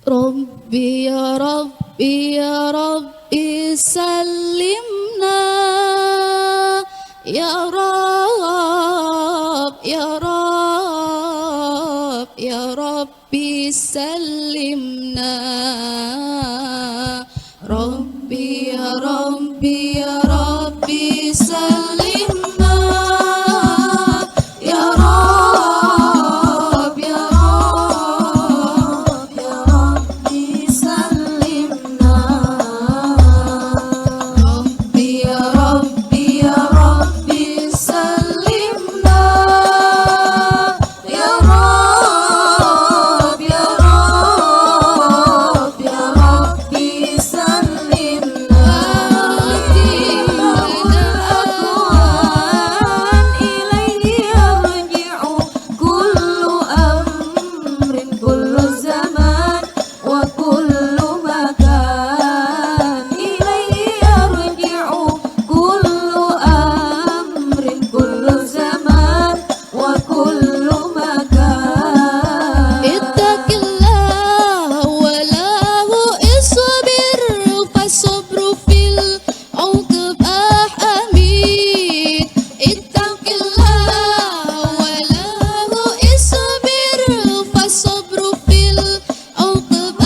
ربي يا ربي يا ربي سلمنا يا رب يا رب يا ربي سلمنا ربي يا ربي يا ربي سلمنا يا رب يا رب يا ربي سلمنا ربي يا ربي يا ربي سلمنا يا رب يا رب يا ربي سلمنا الأكوان إليه يرجع كل أمر كل زمان وكل مكان إليه يرجع كل أمر كل زمان وكل مكان اتق الله وله اصبر فالصبر في العقب أمين اتق الله وله اصبر فالصبر في العقب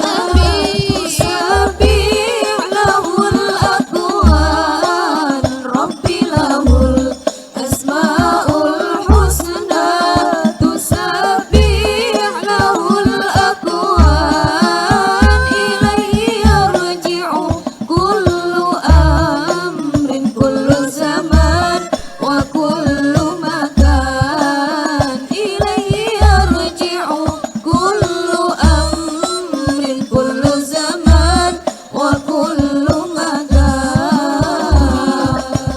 أمين سبح له الأكوان ربي له الأسماء الحسنى تسبح له الأكوان إليه يرجع كل أمر كل زمان وكل مكان إليه يرجع كل أمر كل زمان وكل مكان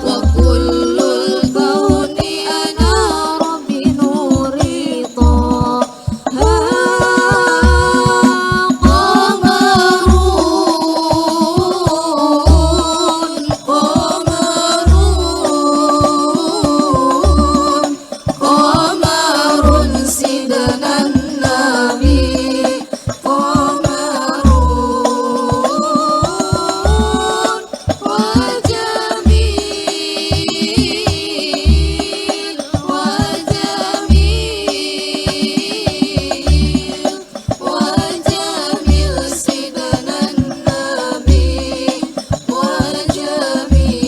وكل الكون أنار بنور طه قمر سيدنا النبي قمر وجميل وجميل سيدنا النبي وجميل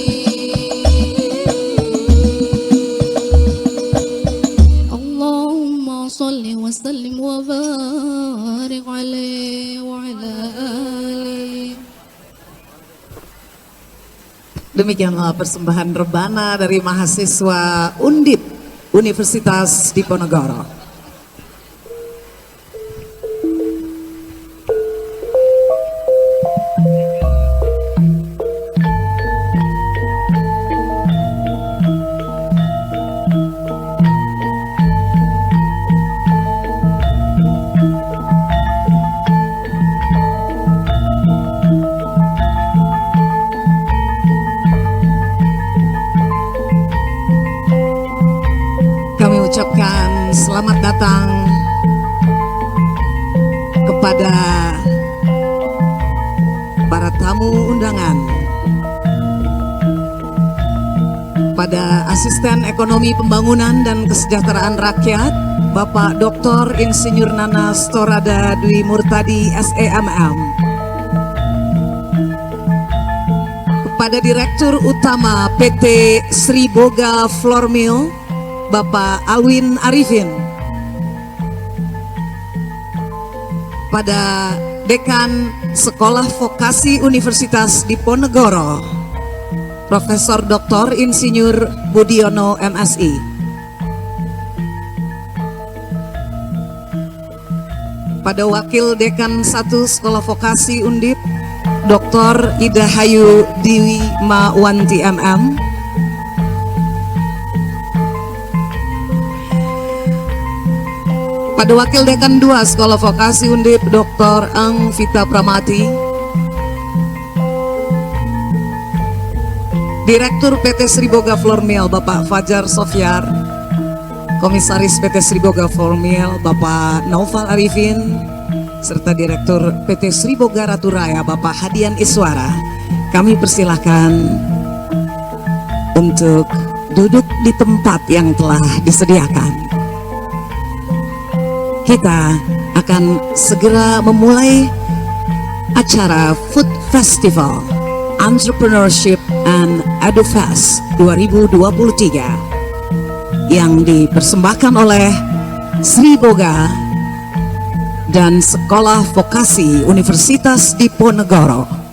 اللهم صل وسلم وبارك عليه وعلى آله. Demikianlah persembahan rebana dari mahasiswa Undip Universitas Diponegoro. Kami ucapkan selamat datang kepada para tamu undangan, pada Asisten Ekonomi Pembangunan dan Kesejahteraan Rakyat Bapak Dr. Insinyur Nanas Torada Dwi Murtadi SEMM, kepada Direktur Utama PT Sri Boga Flour Mill Bapak Alwin Arifin, pada Dekan Sekolah Vokasi Universitas Diponegoro Profesor Dr. Insinyur Budiono MSI, pada Wakil Dekan 1 Sekolah Vokasi Undip Dr. Ida Hayu Diwi Mawanti MM, pada Wakil Dekan 2 Sekolah Vokasi Undip Dr. Ang Vita Pramati, Direktur PT Sri Boga Flour Mill Bapak Fajar Sofyar, Komisaris PT Sri Boga Flour Mill Bapak Naufal Arifin, serta Direktur PT Sri Boga Ratu Raya Bapak Hadian Iswara, kami persilahkan untuk duduk di tempat yang telah disediakan. Kita akan segera memulai acara Food Festival Entrepreneurship and EduFest 2023 yang dipersembahkan oleh Sri Boga dan Sekolah Vokasi Universitas Diponegoro.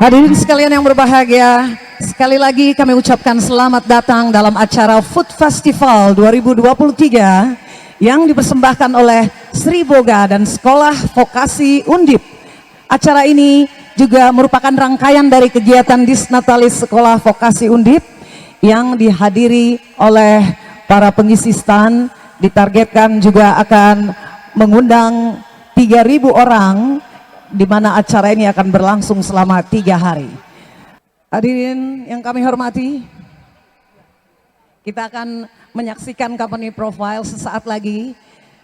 Hadirin sekalian yang berbahagia, sekali lagi kami ucapkan selamat datang dalam acara Food Festival 2023 yang dipersembahkan oleh Sri Boga dan Sekolah Vokasi Undip. Acara ini juga merupakan rangkaian dari kegiatan Disnatalis Sekolah Vokasi Undip yang dihadiri oleh para pengisi stand. Ditargetkan juga akan mengundang 3.000 orang, di mana acara ini akan berlangsung selama 3 hari. Hadirin yang kami hormati, kita akan menyaksikan company profile sesaat lagi.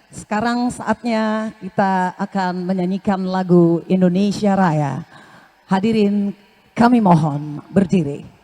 Sekarang saatnya kita akan menyanyikan lagu Indonesia Raya. Hadirin kami mohon berdiri.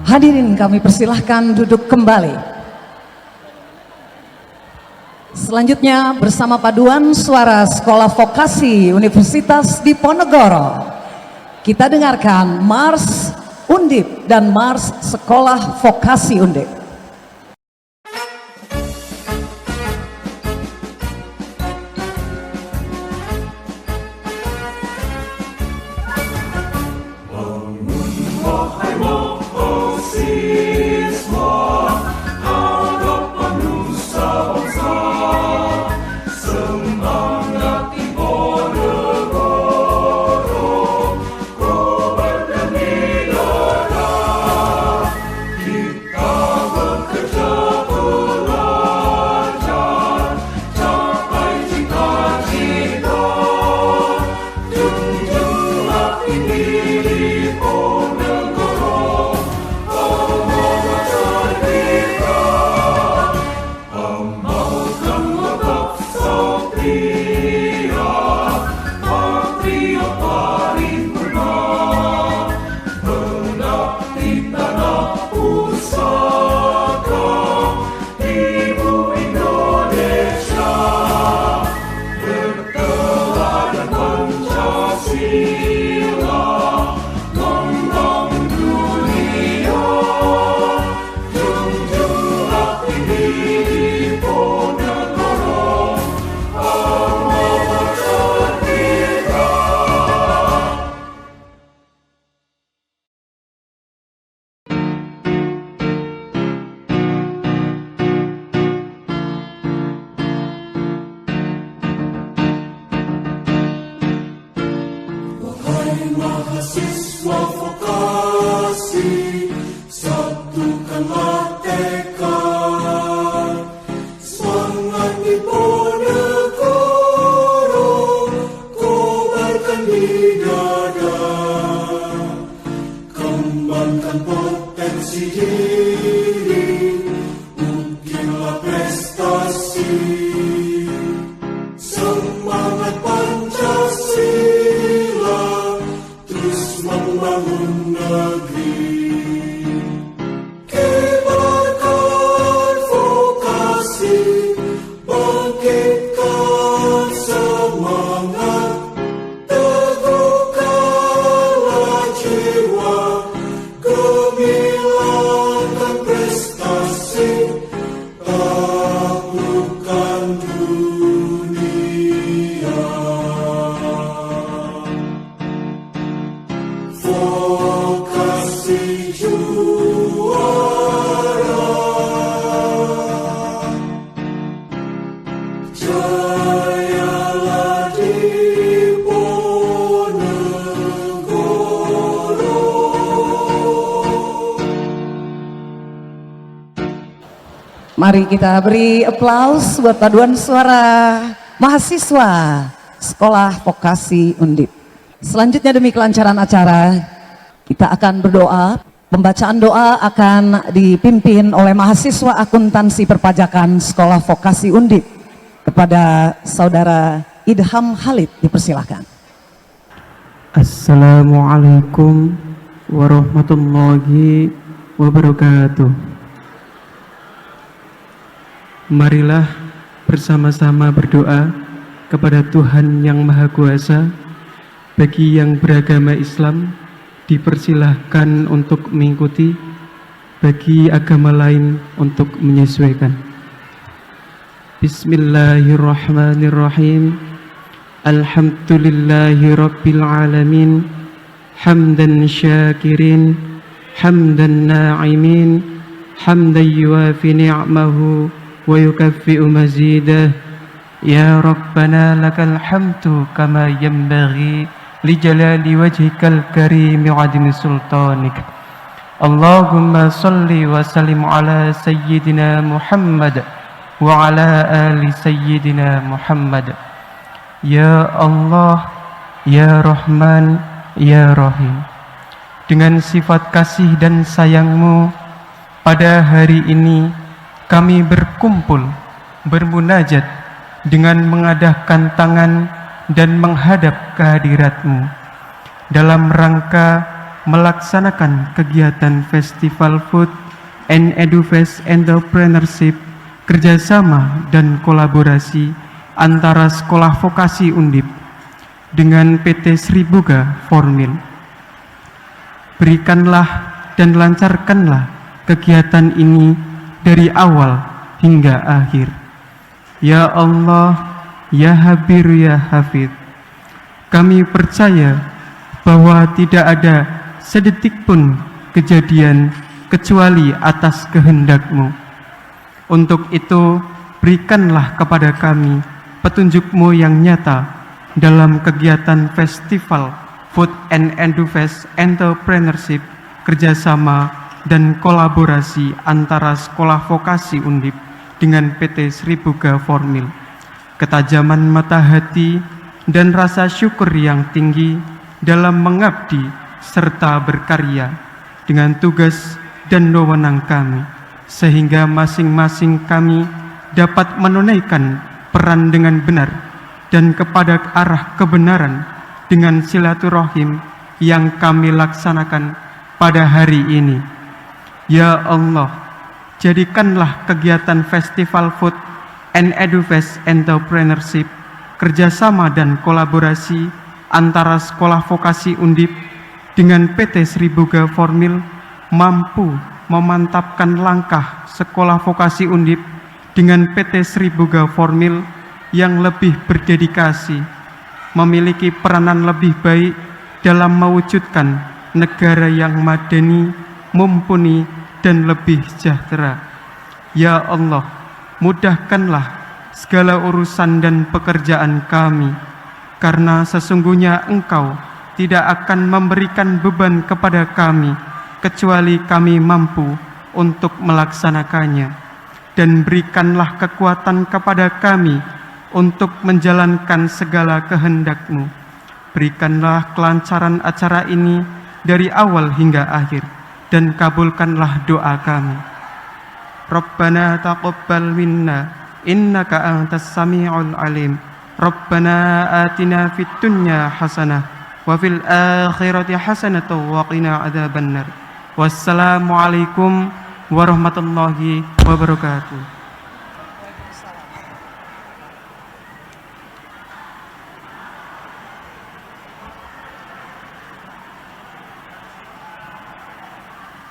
Hadirin kami persilahkan duduk kembali. Selanjutnya bersama paduan suara Sekolah Vokasi Universitas Diponegoro, kita dengarkan Mars Undip dan Mars Sekolah Vokasi Undip. Mahasiswa vokasi, satukanlah tekad, semangat Diponegoro, kobarkan di dada, kembangkan potensi diri, ukirlah prestasi, semangat Pancasila, terus membangun Mari kita beri aplaus buat paduan suara mahasiswa Sekolah Vokasi Undip. Selanjutnya demi kelancaran acara, kita akan berdoa. Pembacaan doa akan dipimpin oleh mahasiswa akuntansi perpajakan Sekolah Vokasi Undip. Kepada Saudara Idham Khalid, dipersilahkan. Assalamualaikum warahmatullahi wabarakatuh. Marilah bersama-sama berdoa kepada Tuhan yang Maha Kuasa. Bagi yang beragama Islam dipersilahkan untuk mengikuti, bagi agama lain untuk menyesuaikan. Bismillahirrahmanirrahim. Alhamdulillahi rabbil alamin, hamdan syakirin, hamdan na'imin, hamdan yuafi ni'mahu wa yukaffi'u mazidah. Ya Rabbana lakal hamdu kama yanbaghi li jalali wajhikal karim wa 'azimi sultanik. Allahumma salli wa sallim ala sayyidina Muhammad wa ala ali sayyidina Muhammad. Ya Allah, Ya Rahman, Ya Rahim. Dengan sifat kasih dan sayang-Mu, pada hari ini kami berkumpul, bermunajat dengan mengadahkan tangan dan menghadap kehadirat-Mu dalam rangka melaksanakan kegiatan Festival Food and EduFest Entrepreneurship, kerjasama dan kolaborasi antara Sekolah Vokasi Undip dengan PT Sri Boga Formil. Berikanlah dan lancarkanlah kegiatan ini dari awal hingga akhir. Ya Allah, Ya Habir, Ya Hafid, kami percaya bahwa tidak ada sedetik pun kejadian kecuali atas kehendak-Mu. Untuk itu, berikanlah kepada kami petunjuk-Mu yang nyata dalam kegiatan Festival Food and EduFest Entrepreneurship, kerjasama dan kolaborasi antara Sekolah Vokasi Undip dengan PT Sri Boga Formil. Ketajaman mata hati dan rasa syukur yang tinggi dalam mengabdi serta berkarya dengan tugas dan wewenang kami, sehingga masing-masing kami dapat menunaikan peran dengan benar dan kepada arah kebenaran dengan silaturahim yang kami laksanakan pada hari ini. Ya Allah, jadikanlah kegiatan Festival Food and EduFest Entrepreneurship, kerjasama dan kolaborasi antara Sekolah Vokasi Undip dengan PT Sri Boga Formil mampu memantapkan langkah Sekolah Vokasi Undip dengan PT Sri Boga Formil yang lebih berdedikasi, memiliki peranan lebih baik dalam mewujudkan negara yang madani, mumpuni, dan lebih sejahtera. Ya Allah, mudahkanlah segala urusan dan pekerjaan kami, karena sesungguhnya Engkau tidak akan memberikan beban kepada kami kecuali kami mampu untuk melaksanakannya. Dan berikanlah kekuatan kepada kami untuk menjalankan segala kehendak-Mu. Berikanlah kelancaran acara ini dari awal hingga akhir, dan kabulkanlah doa kami. Rabbana taqabbal minna innaka antas sami'ul alim. Rabbana atina fid dunya hasanah wa fil akhirati hasanah wa qina adzabannar. Wassalamualaikum warahmatullahi wabarakatuh.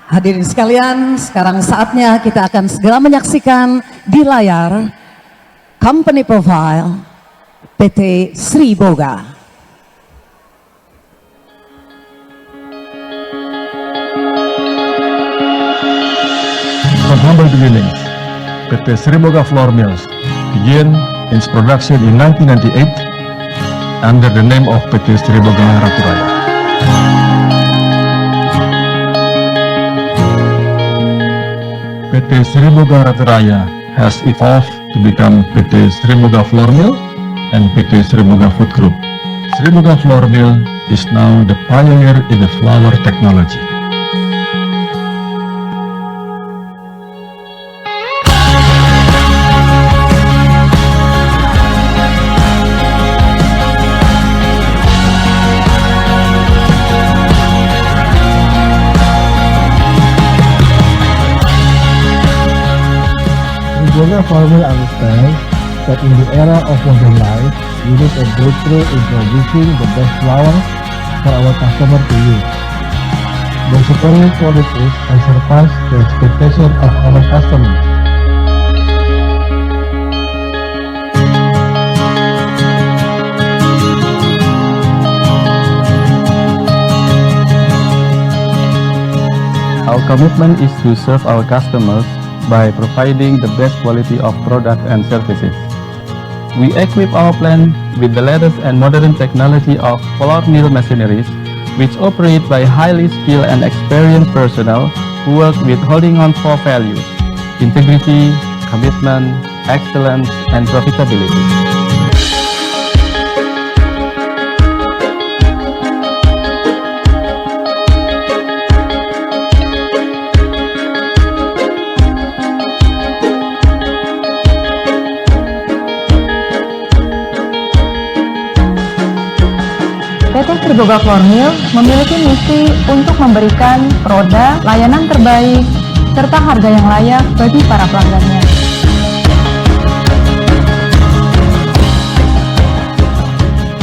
Hadirin sekalian, sekarang saatnya kita akan segera menyaksikan di layar company profile PT Sri Boga. From humble beginnings, PT Sri Boga Flour Mills began its production in 1998 under the name of PT Sri Boga Ratu Raya. PT Sri Boga Ratu Raya has evolved to become PT Sriboga Flour Mill and PT Sriboga Food Group. Sriboga Flour Mill is now the pioneer in the flour technology. Sriboga Flour Mill understands that in the era of modern life, we need a breakthrough in producing the best flour for our customer to use. The superior qualities can surpass the expectation of our customers. Our commitment is to serve our customers by providing the best quality of product and services. We equip our plant with the latest and modern technology of flour mill machineries, which operate by highly skilled and experienced personnel who work with holding on four values: integrity, commitment, excellence, and profitability. PT Sriboga Flour Mill memiliki misi untuk memberikan produk, layanan terbaik, serta harga yang layak bagi para pelanggannya.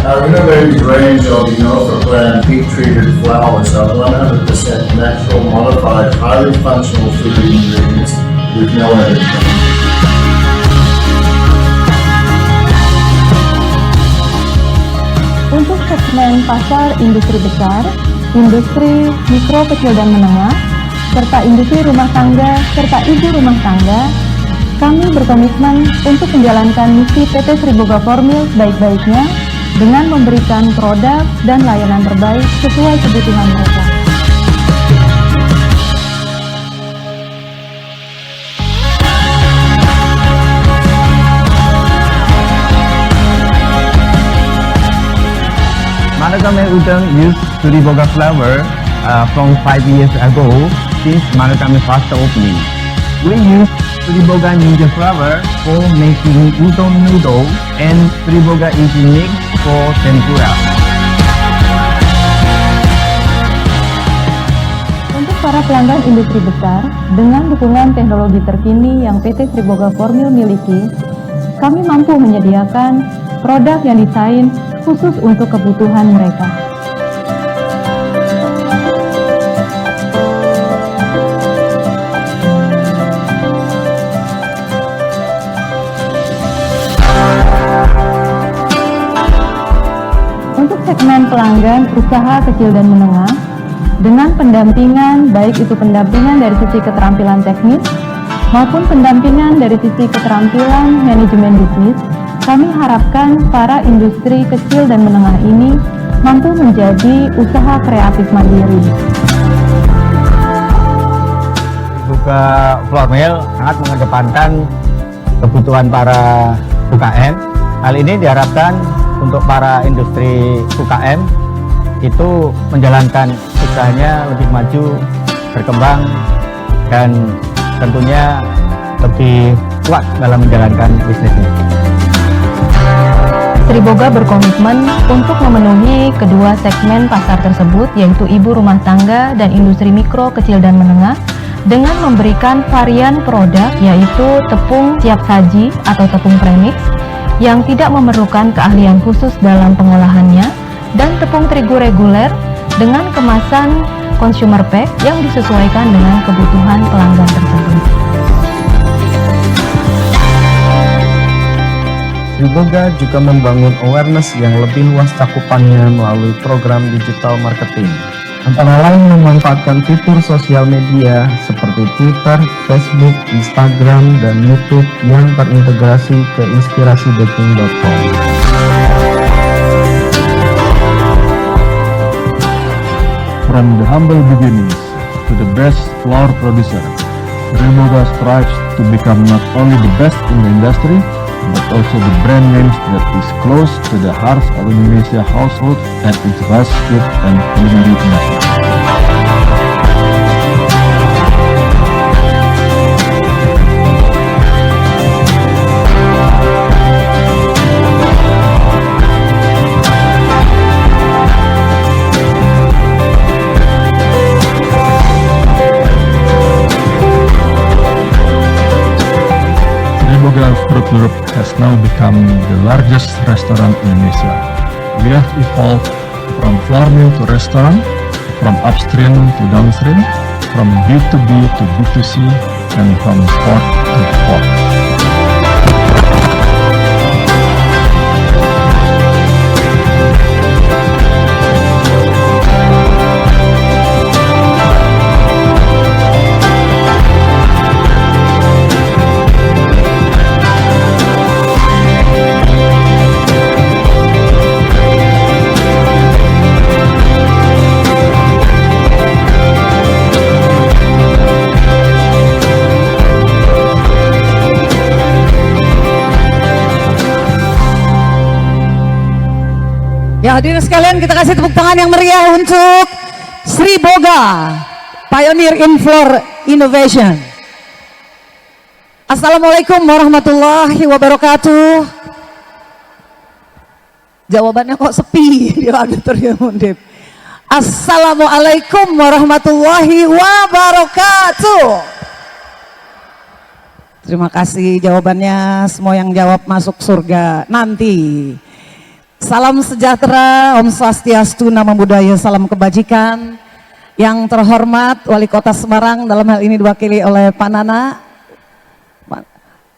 Our innovative range of Innova brand heat-treated flours are 100% natural, modified, highly functional food ingredients with no added. Untuk segmen pasar industri besar, industri mikro, kecil, dan menengah, serta industri rumah tangga, serta ibu rumah tangga, kami berkomitmen untuk menjalankan misi PT Sriboga Flour Mill sebaik-baiknya dengan memberikan produk dan layanan terbaik sesuai kebutuhan mereka. Manukame Udang used Sriboga flour from 5 years ago since Manukame first opening. We use Sriboga Ninja flour for making udon noodle and Sriboga Easy Mix for tempura. Untuk para pelanggan industri besar, dengan dukungan teknologi terkini yang PT Sriboga Flour Mill miliki, kami mampu menyediakan produk yang desain khusus untuk kebutuhan mereka. Untuk segmen pelanggan usaha kecil dan menengah, dengan pendampingan, baik itu pendampingan dari sisi keterampilan teknis maupun pendampingan dari sisi keterampilan manajemen bisnis, kami harapkan para industri kecil dan menengah ini mampu menjadi usaha kreatif mandiri. Sriboga Flour Mill sangat mengedepankan kebutuhan para UKM. Hal ini diharapkan untuk para industri UKM itu menjalankan usahanya lebih maju, berkembang, dan tentunya lebih kuat dalam menjalankan bisnisnya. Sriboga berkomitmen untuk memenuhi kedua segmen pasar tersebut, yaitu ibu rumah tangga dan industri mikro, kecil, dan menengah, dengan memberikan varian produk yaitu tepung siap saji atau tepung premix yang tidak memerlukan keahlian khusus dalam pengolahannya, dan tepung terigu reguler dengan kemasan consumer pack yang disesuaikan dengan kebutuhan pelanggan tersebut. Sriboga juga membangun awareness yang lebih luas cakupannya melalui program digital marketing. Antara lain memanfaatkan fitur sosial media seperti Twitter, Facebook, Instagram, dan YouTube yang terintegrasi ke inspirasibaking.com. From the humble beginnings to the best flour producer, Sriboga strives to become not only the best in the industry, but also the brand names that is close to the hearts of Indonesia households and its vast food and culinary industry. Sriboga Fruit Group has now become the largest restaurant in Indonesia. We have evolved from flour mill to restaurant, from upstream to downstream, from B2B to B2C, and from sport to sport. Ya hadirin sekalian, kita kasih tepuk tangan yang meriah untuk Sriboga, Pioneer in Flour Innovation. Assalamualaikum warahmatullahi wabarakatuh. Jawabannya kok sepi di auditorium Undip. Assalamualaikum warahmatullahi wabarakatuh. Terima kasih jawabannya, semua yang jawab masuk surga nanti. Salam sejahtera, Om Swastiastu, Namo Buddhaya, salam kebajikan. Yang terhormat Wali Kota Semarang, dalam hal ini diwakili oleh Pak Nana.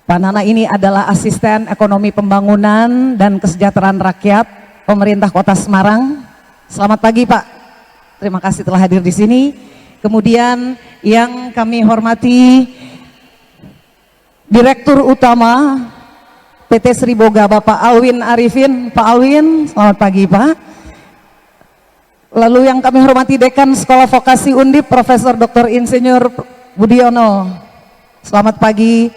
Pak Nana ini adalah Asisten Ekonomi Pembangunan dan Kesejahteraan Rakyat Pemerintah Kota Semarang. Selamat pagi Pak, terima kasih telah hadir di sini. Kemudian yang kami hormati Direktur Utama PT Sriboga, Bapak Alwin Arifin. Pak Alwin, selamat pagi Pak. Lalu yang kami hormati Dekan Sekolah Vokasi Undip, Profesor Dr. Insinyur Budiono. Selamat pagi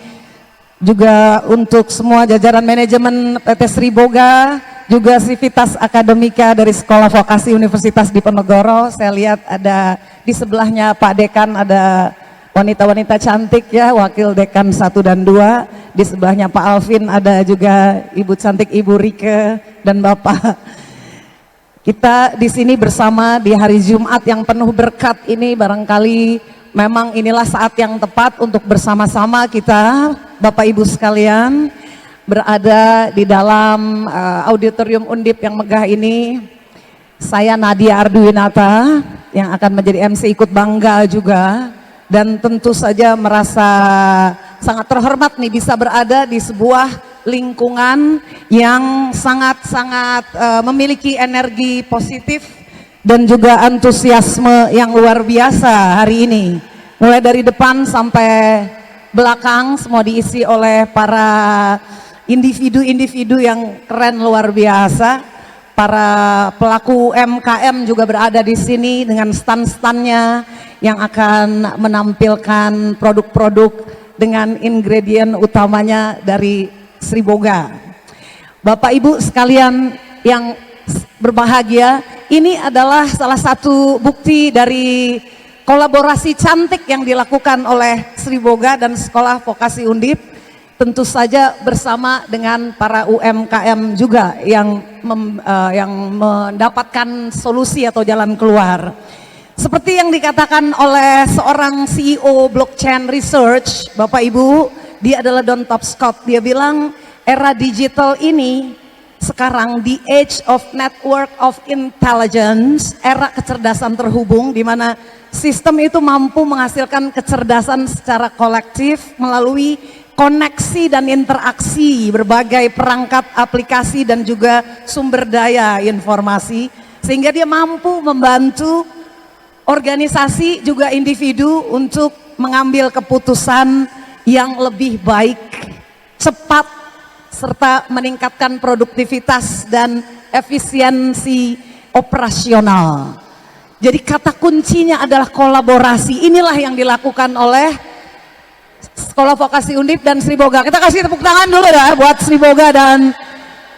juga untuk semua jajaran manajemen PT Sriboga, juga Sivitas Akademika dari Sekolah Vokasi Universitas Diponegoro. Saya lihat ada di sebelahnya Pak Dekan, ada wanita-wanita cantik ya, Wakil Dekan 1 dan 2. Di sebelahnya Pak Alvin ada juga Ibu cantik Ibu Rike dan Bapak. Kita di sini bersama di hari Jumat yang penuh berkat ini, barangkali memang inilah saat yang tepat untuk bersama-sama kita Bapak Ibu sekalian berada di dalam auditorium Undip yang megah ini. Saya Nadia Arduinata yang akan menjadi MC, ikut bangga juga. Dan tentu saja merasa sangat terhormat nih bisa berada di sebuah lingkungan yang sangat-sangat memiliki energi positif dan juga antusiasme yang luar biasa hari ini. Mulai dari depan sampai belakang semua diisi oleh para individu-individu yang keren luar biasa. Para pelaku UMKM juga berada di sini dengan stand-standnya yang akan menampilkan produk-produk dengan ingredient utamanya dari Sriboga. Bapak Ibu sekalian yang berbahagia, ini adalah salah satu bukti dari kolaborasi cantik yang dilakukan oleh Sriboga dan Sekolah Vokasi Undip, tentu saja bersama dengan para UMKM juga yang mendapatkan solusi atau jalan keluar. Seperti yang dikatakan oleh seorang CEO Blockchain Research, Bapak Ibu, dia adalah Don Topscott. Dia bilang era digital ini sekarang the age of network of intelligence, era kecerdasan terhubung, di mana sistem itu mampu menghasilkan kecerdasan secara kolektif melalui koneksi dan interaksi berbagai perangkat aplikasi dan juga sumber daya informasi, sehingga dia mampu membantu organisasi juga individu untuk mengambil keputusan yang lebih baik, cepat, serta meningkatkan produktivitas dan efisiensi operasional. Jadi kata kuncinya adalah kolaborasi. Inilah yang dilakukan oleh Sekolah Vokasi Undip dan Sri Boga. Kita kasih tepuk tangan dulu ya buat Sri Boga dan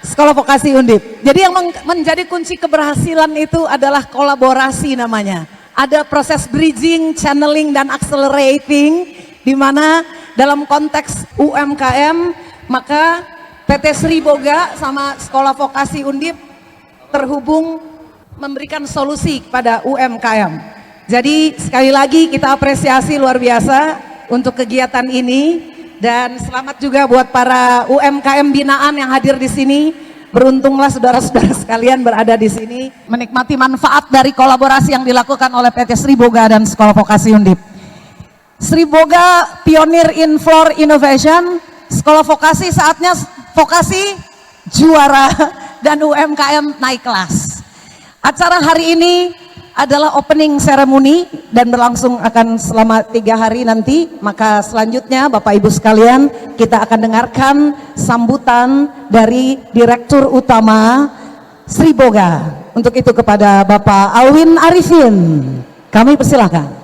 Sekolah Vokasi Undip. Jadi yang menjadi kunci keberhasilan itu adalah kolaborasi namanya. Ada proses bridging, channeling, dan accelerating, di mana dalam konteks UMKM, maka PT Sri Boga sama Sekolah Vokasi Undip terhubung memberikan solusi kepada UMKM. Jadi sekali lagi kita apresiasi luar biasa untuk kegiatan ini, dan selamat juga buat para UMKM binaan yang hadir di sini. Beruntunglah saudara-saudara sekalian berada di sini, menikmati manfaat dari kolaborasi yang dilakukan oleh PT Sri Boga dan Sekolah Vokasi Undip. Sri Boga pionir in floor innovation, Sekolah Vokasi saatnya vokasi juara dan UMKM naik kelas. Acara hari ini adalah opening ceremony dan berlangsung akan selama 3 hari nanti. Maka selanjutnya Bapak Ibu sekalian, kita akan dengarkan sambutan dari Direktur Utama Sri Boga. Untuk itu kepada Bapak Alwin Arifin, kami persilahkan.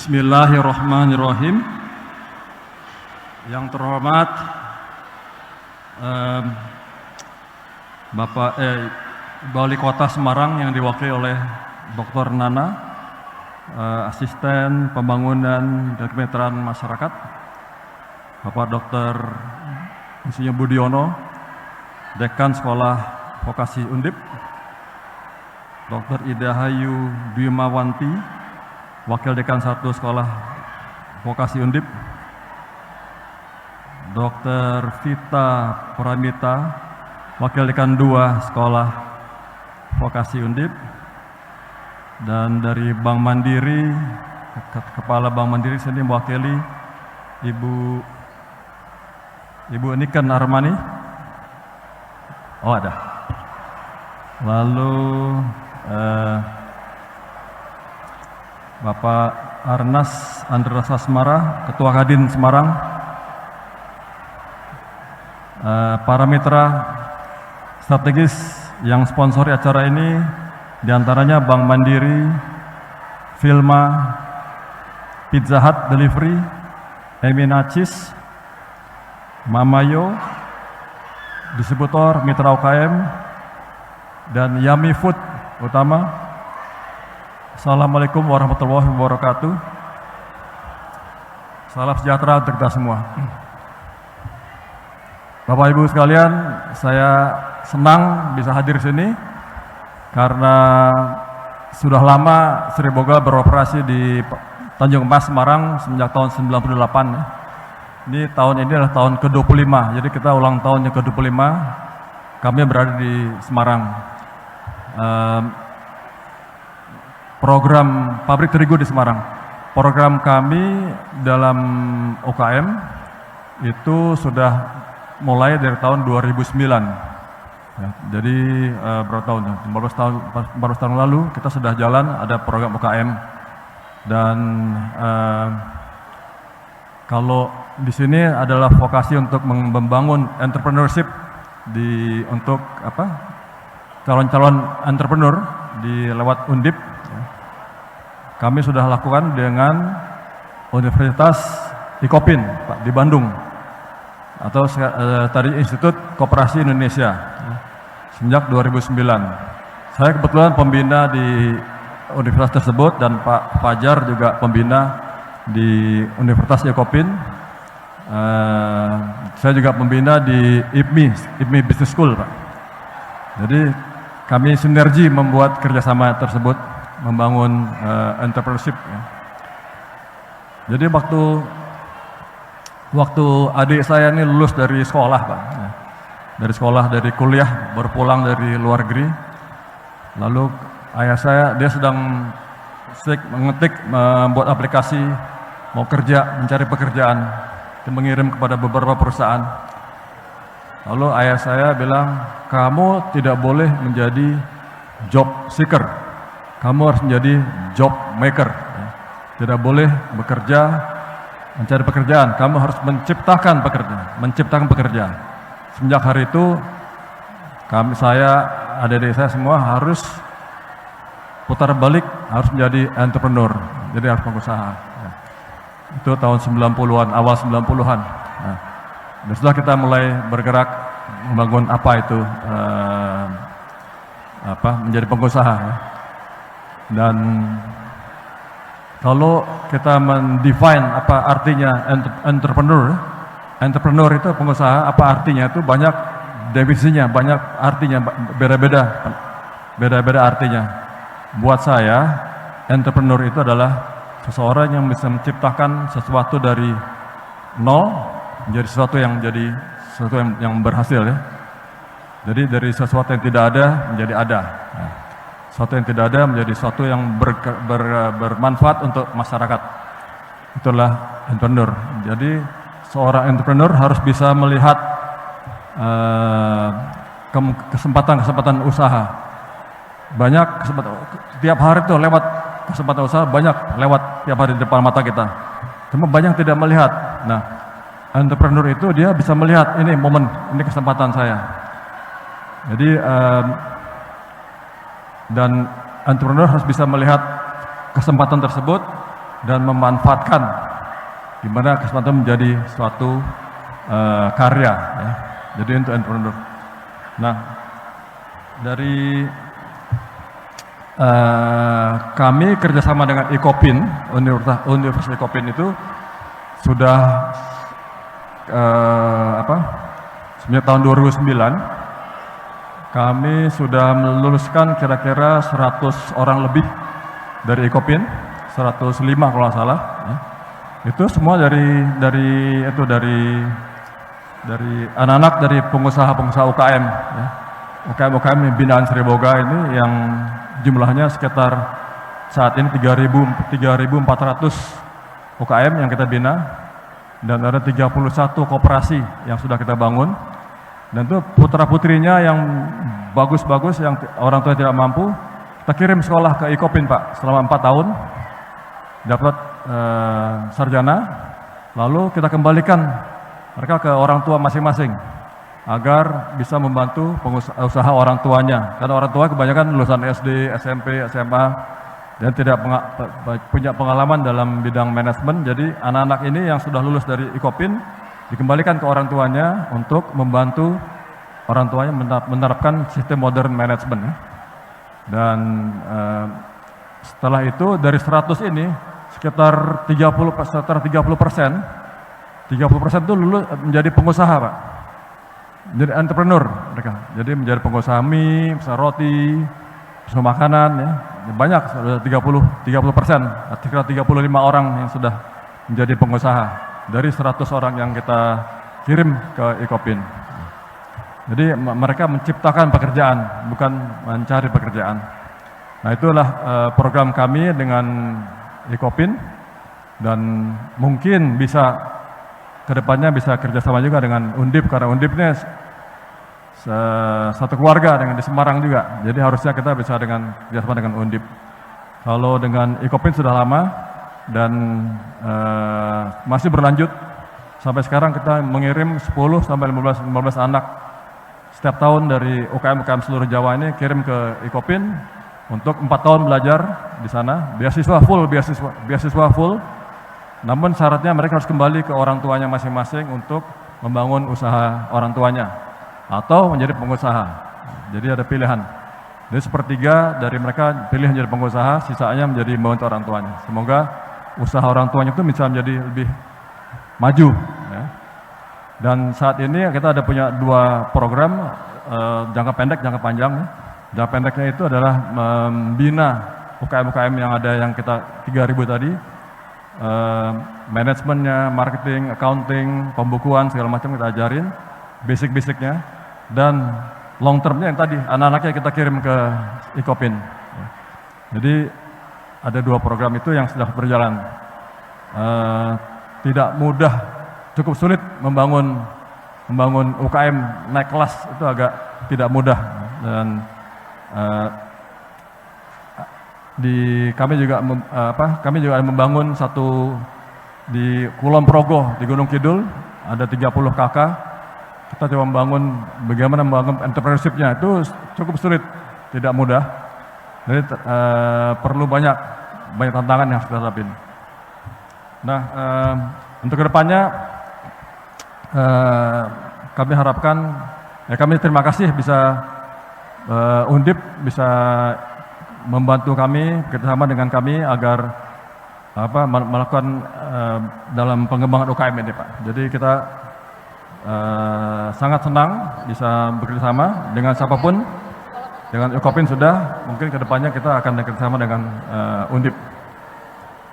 Bismillahirrahmanirrahim. Yang terhormat Bapak Wali Kota Semarang yang diwakili oleh Dr. Nana, Asisten Pembangunan dan Kemitraan Masyarakat, Bapak Dr. Insinyur Budiono, Dekan Sekolah Vokasi Undip, Dr. Ida Hayu Dwimawanti, Wakil Dekan 1 Sekolah Vokasi Undip, Dr. Vita Pramita, Wakil Dekan 2 Sekolah Vokasi Undip, dan dari Bank Mandiri, Kepala Bank Mandiri sini mewakili Ibu Niken Armani. Oh ada. Lalu Bapak Arnas Andrasa Semara, Ketua Kadin Semarang, para mitra strategis yang sponsori acara ini, diantaranya Bank Mandiri, Filma, Pizza Hut Delivery, Eminacis, Mamayo, distributor Mitra UKM, dan Yummy Food Utama. Assalamualaikum warahmatullahi wabarakatuh. Salam sejahtera untuk kita semua. Bapak Ibu sekalian, saya senang bisa hadir di sini karena sudah lama Sri Boga beroperasi di Tanjung Mas, Semarang sejak tahun 98. Ini tahun ini adalah tahun ke-25, jadi kita ulang tahun yang ke-25. Kami berada di Semarang. Program pabrik terigu di Semarang. Program kami dalam UKM itu sudah mulai dari tahun 2009. Ya, jadi berapa tahun? 14 tahun lalu kita sudah jalan ada program UKM. Dan kalau di sini adalah vokasi untuk membangun entrepreneurship untuk calon-calon entrepreneur di lewat Undip. Kami sudah lakukan dengan Universitas Ikopin Pak, di Bandung, atau tadi Institut Koperasi Indonesia sejak 2009. Saya kebetulan pembina di universitas tersebut dan Pak Fajar juga pembina di Universitas Ikopin. Saya juga pembina di IPMI Business School, Pak. Jadi kami sinergi membuat kerjasama tersebut, membangun entrepreneurship. Ya. Jadi waktu adik saya ini lulus dari sekolah, Pak. Ya. Dari kuliah, baru pulang dari luar negeri. Lalu ayah saya, dia sedang mengetik, membuat aplikasi, mau kerja, mencari pekerjaan, dan mengirim kepada beberapa perusahaan. Lalu ayah saya bilang, kamu tidak boleh menjadi job seeker. kamu harus menjadi job maker. Tidak boleh bekerja, mencari pekerjaan. Kamu harus menciptakan pekerjaan. Semenjak hari itu, saya, adik-adik saya semua harus putar balik, harus menjadi entrepreneur. Jadi harus pengusaha. Itu tahun 90-an, awal 90-an. Nah, dan setelah kita mulai bergerak membangun menjadi pengusaha. Dan kalau kita mendefine apa artinya entrepreneur itu pengusaha, apa artinya itu banyak definisinya, banyak artinya, beda-beda artinya. Buat saya, entrepreneur itu adalah seseorang yang bisa menciptakan sesuatu dari nol menjadi sesuatu yang berhasil ya. Jadi dari sesuatu yang tidak ada menjadi ada. Nah, sesuatu yang tidak ada menjadi sesuatu yang bermanfaat untuk masyarakat. Itulah entrepreneur. Jadi seorang entrepreneur harus bisa melihat kesempatan usaha. Banyak kesempatan, tiap hari itu lewat kesempatan usaha, banyak lewat tiap hari di depan mata kita. Cuma banyak tidak melihat. Nah, entrepreneur itu dia bisa melihat ini momen, ini kesempatan saya. Jadi dan entrepreneur harus bisa melihat kesempatan tersebut dan memanfaatkan di mana kesempatan menjadi suatu karya. Ya. Jadi untuk entrepreneur. Nah, dari kami kerjasama dengan ICOPIN, Universitas ICOPIN itu sudah semenjak tahun 2009 kami sudah meluluskan kira-kira 100 orang lebih dari ICOPIN, 105 kalau nggak salah. Ya. Itu semua dari anak-anak dari pengusaha-pengusaha UKM. Ya. UKM binaan Sri Boga ini yang jumlahnya sekitar saat ini 3.400 UKM yang kita bina dan ada 31 koperasi yang sudah kita bangun. Dan itu putra-putrinya yang bagus-bagus, yang orang tua tidak mampu, kita kirim sekolah ke ICOPIN Pak, selama 4 tahun, dapat sarjana, lalu kita kembalikan mereka ke orang tua masing-masing, agar bisa membantu usaha orang tuanya. Karena orang tua kebanyakan lulusan SD, SMP, SMA, dan tidak punya pengalaman dalam bidang manajemen, jadi anak-anak ini yang sudah lulus dari ICOPIN, dikembalikan ke orang tuanya untuk membantu orang tuanya menerapkan sistem modern manajemen. Dan setelah itu dari 100 ini sekitar 30% itu lulus menjadi pengusaha Pak. Jadi entrepreneur mereka. Jadi menjadi pengusaha mie, pengusaha roti, pengusaha makanan ya. Banyak 30%, kira 35 orang yang sudah menjadi pengusaha dari 100 orang yang kita kirim ke ICOPIN. Jadi mereka menciptakan pekerjaan, bukan mencari pekerjaan. Nah itulah program kami dengan ICOPIN dan mungkin bisa kedepannya bisa kerjasama juga dengan Undip, karena Undipnya satu keluarga dengan di Semarang juga. Jadi harusnya kita bisa kerjasama dengan Undip. Kalau dengan ICOPIN sudah lama dan masih berlanjut sampai sekarang kita mengirim 10 sampai 15 anak setiap tahun dari UKM seluruh Jawa ini kirim ke ICOPIN untuk 4 tahun belajar di sana, beasiswa full. Namun syaratnya mereka harus kembali ke orang tuanya masing-masing untuk membangun usaha orang tuanya atau menjadi pengusaha. Jadi ada pilihan. Jadi sepertiga dari mereka pilih menjadi pengusaha, sisanya menjadi membantu orang tuanya. Semoga usaha orang tuanya itu bisa menjadi lebih maju. Ya. Dan saat ini kita ada punya 2 program, jangka pendek, jangka panjang. Ya. Jangka pendeknya itu adalah membina UKM-UKM yang ada yang kita 3.000 tadi, manajemennya, marketing, accounting, pembukuan, segala macam kita ajarin, basic-basicnya, dan long termnya yang tadi, anak-anaknya kita kirim ke ICOPIN. Ya. Jadi ada 2 program itu yang sudah berjalan. Tidak mudah, cukup sulit membangun UKM naik kelas, itu agak tidak mudah. Dan kami juga membangun satu di Kulon Progo di Gunung Kidul, ada 30 KK. Kita coba membangun bagaimana membangun entrepreneurship-nya, itu cukup sulit, tidak mudah. Jadi perlu banyak tantangan yang harus kita hadapin. Nah, untuk kedepannya kami harapkan, kami terima kasih bisa Undip bisa membantu kami, bekerjasama dengan kami agar melakukan dalam pengembangan UKM ini, Pak. Jadi kita sangat senang bisa bekerjasama dengan siapapun, dengan Ukopin sudah, mungkin kedepannya kita akan bekerjasama dengan Undip.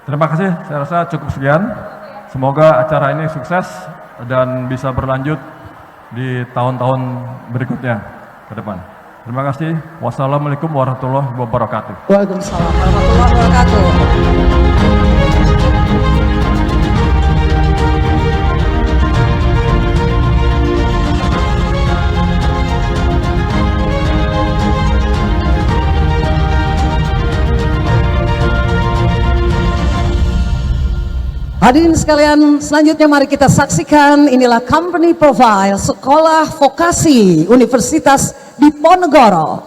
Terima kasih, saya rasa cukup sekian. Semoga acara ini sukses dan bisa berlanjut di tahun-tahun berikutnya ke depan. Terima kasih. Wassalamualaikum warahmatullahi wabarakatuh. Waalaikumsalam warahmatullahi wabarakatuh. Hadirin sekalian, selanjutnya mari kita saksikan, inilah company profile Sekolah Vokasi Universitas Diponegoro.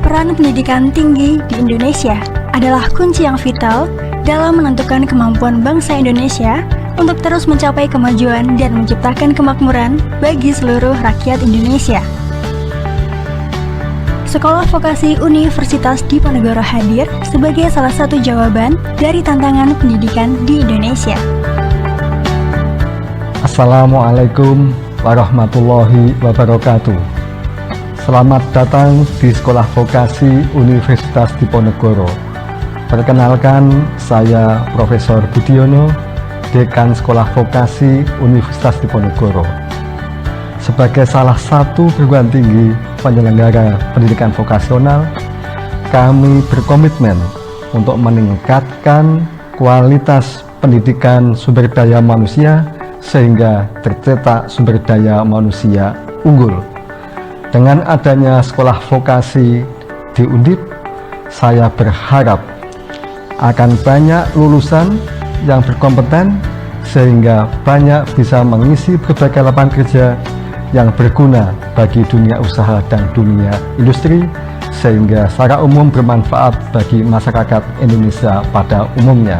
Peran pendidikan tinggi di Indonesia adalah kunci yang vital dalam menentukan kemampuan bangsa Indonesia untuk terus mencapai kemajuan dan menciptakan kemakmuran bagi seluruh rakyat Indonesia. Sekolah Vokasi Universitas Diponegoro hadir sebagai salah satu jawaban dari tantangan pendidikan di Indonesia. Assalamualaikum warahmatullahi wabarakatuh. Selamat datang di Sekolah Vokasi Universitas Diponegoro. Perkenalkan, saya Profesor Budiono, Dekan Sekolah Vokasi Universitas Diponegoro. Sebagai salah satu perguruan tinggi penyelenggara pendidikan vokasional, kami berkomitmen untuk meningkatkan kualitas pendidikan sumber daya manusia sehingga tercetak sumber daya manusia unggul. Dengan adanya sekolah vokasi di Undip, saya berharap akan banyak lulusan yang berkompeten sehingga banyak bisa mengisi berbagai lapangan kerja yang berguna bagi dunia usaha dan dunia industri, sehingga secara umum bermanfaat bagi masyarakat Indonesia pada umumnya.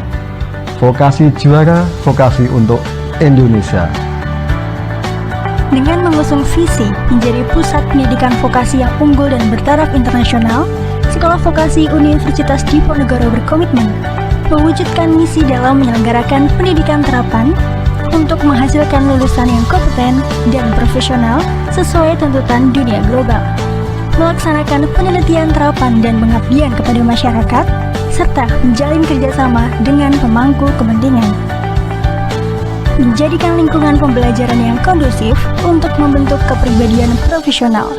Vokasi juara, vokasi untuk Indonesia. Dengan mengusung visi menjadi pusat pendidikan vokasi yang unggul dan bertaraf internasional, Sekolah Vokasi Universitas Diponegoro berkomitmen mewujudkan misi dalam menyelenggarakan pendidikan terapan untuk menghasilkan lulusan yang kompeten dan profesional sesuai tuntutan dunia global, melaksanakan penelitian terapan dan pengabdian kepada masyarakat, serta menjalin kerjasama dengan pemangku kepentingan. Menjadikan lingkungan pembelajaran yang kondusif untuk membentuk kepribadian profesional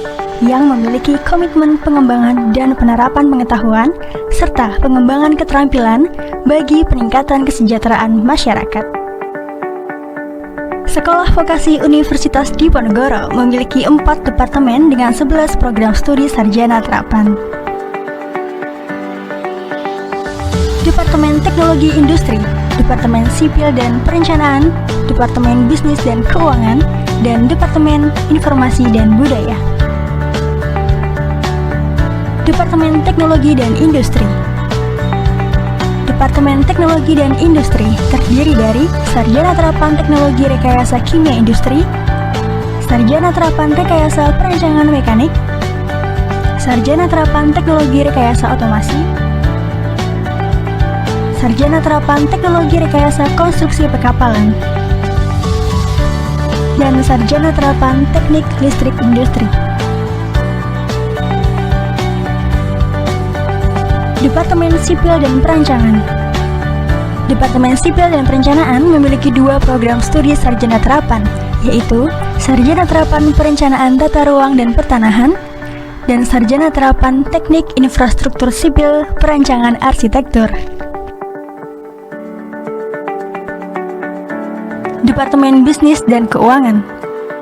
yang memiliki komitmen pengembangan dan penerapan pengetahuan, serta pengembangan keterampilan bagi peningkatan kesejahteraan masyarakat. Sekolah Vokasi Universitas Diponegoro memiliki 4 departemen dengan 11 program studi sarjana terapan. Departemen Teknologi Industri, Departemen Sipil dan Perencanaan, Departemen Bisnis dan Keuangan, dan Departemen Informasi dan Budaya. Departemen Teknologi dan Industri. Departemen Teknologi dan Industri terdiri dari Sarjana Terapan Teknologi Rekayasa Kimia Industri, Sarjana Terapan Rekayasa Perancangan Mekanik, Sarjana Terapan Teknologi Rekayasa Otomasi, Sarjana Terapan Teknologi Rekayasa Konstruksi Perkapalan, dan Sarjana Terapan Teknik Listrik Industri. Departemen Sipil dan Perancangan. Departemen Sipil dan Perencanaan memiliki 2 program studi sarjana terapan, yaitu Sarjana Terapan Perencanaan Tata Ruang dan Pertanahan dan Sarjana Terapan Teknik Infrastruktur Sipil Perancangan Arsitektur. Departemen Bisnis dan Keuangan.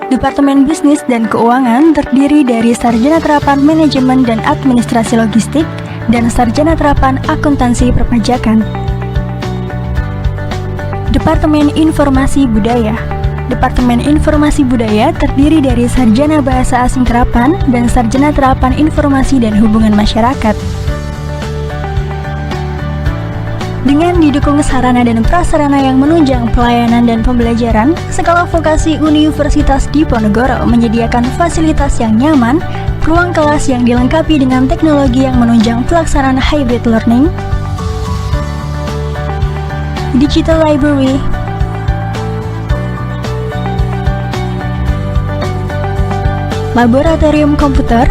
Departemen Bisnis dan Keuangan terdiri dari Sarjana Terapan Manajemen dan Administrasi Logistik dan Sarjana Terapan Akuntansi Perpajakan. Departemen Informasi Budaya. Departemen Informasi Budaya terdiri dari Sarjana Bahasa Asing Terapan dan Sarjana Terapan Informasi dan Hubungan Masyarakat. Dengan didukung sarana dan prasarana yang menunjang pelayanan dan pembelajaran, Sekolah Vokasi Universitas Diponegoro menyediakan fasilitas yang nyaman, ruang kelas yang dilengkapi dengan teknologi yang menunjang pelaksanaan hybrid learning, digital library, laboratorium komputer,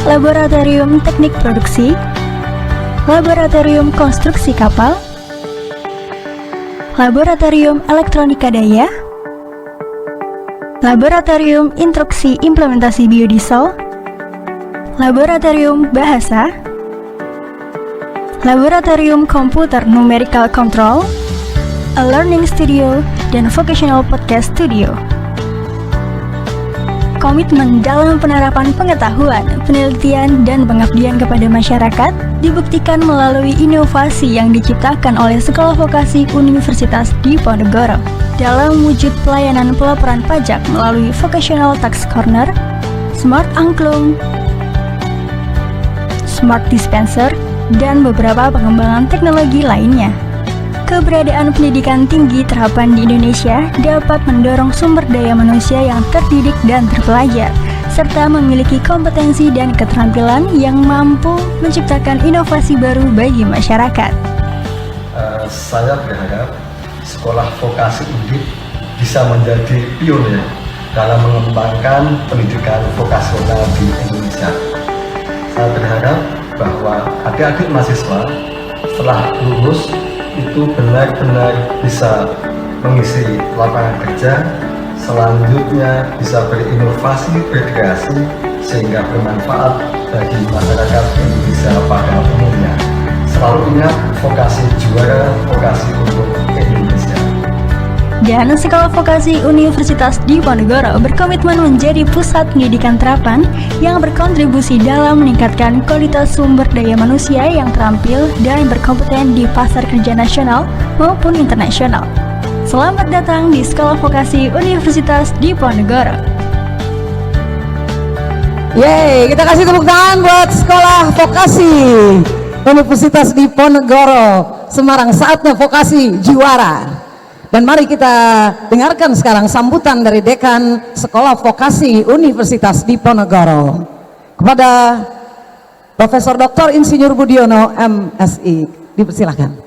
laboratorium teknik produksi, laboratorium konstruksi kapal, laboratorium elektronika daya, laboratorium instruksi implementasi biodiesel, laboratorium bahasa, laboratorium komputer numerical control, a learning studio, dan vocational podcast studio. Komitmen dalam penerapan pengetahuan, penelitian, dan pengabdian kepada masyarakat dibuktikan melalui inovasi yang diciptakan oleh Sekolah Vokasi Universitas Diponegoro dalam wujud pelayanan pelaporan pajak melalui Vocational Tax Corner, Smart Angklung, Smart Dispenser, dan beberapa pengembangan teknologi lainnya. Keberadaan pendidikan tinggi terapan di Indonesia dapat mendorong sumber daya manusia yang terdidik dan terpelajar, serta memiliki kompetensi dan keterampilan yang mampu menciptakan inovasi baru bagi masyarakat. Saya berharap Sekolah Vokasi Undip bisa menjadi pionir dalam mengembangkan pendidikan vokasional di Indonesia. Saya berharap bahwa adik-adik mahasiswa setelah lulus itu benar-benar bisa mengisi lapangan kerja, selanjutnya bisa berinovasi, berkreasi, sehingga bermanfaat bagi masyarakat Indonesia pada umumnya. Selalu ingat, vokasi juara, vokasi untuk Indonesia. Dan Sekolah Vokasi Universitas Diponegoro berkomitmen menjadi pusat pendidikan terapan yang berkontribusi dalam meningkatkan kualitas sumber daya manusia yang terampil dan berkompeten di pasar kerja nasional maupun internasional. Selamat datang di Sekolah Vokasi Universitas Diponegoro. Yeay, kita kasih tepuk tangan buat Sekolah Vokasi Universitas Diponegoro Semarang. Saatnya vokasi juara. Dan mari kita dengarkan sekarang sambutan dari Dekan Sekolah Vokasi Universitas Diponegoro kepada Profesor Dr. Insinyur Budiono MSI. Dipersilakan.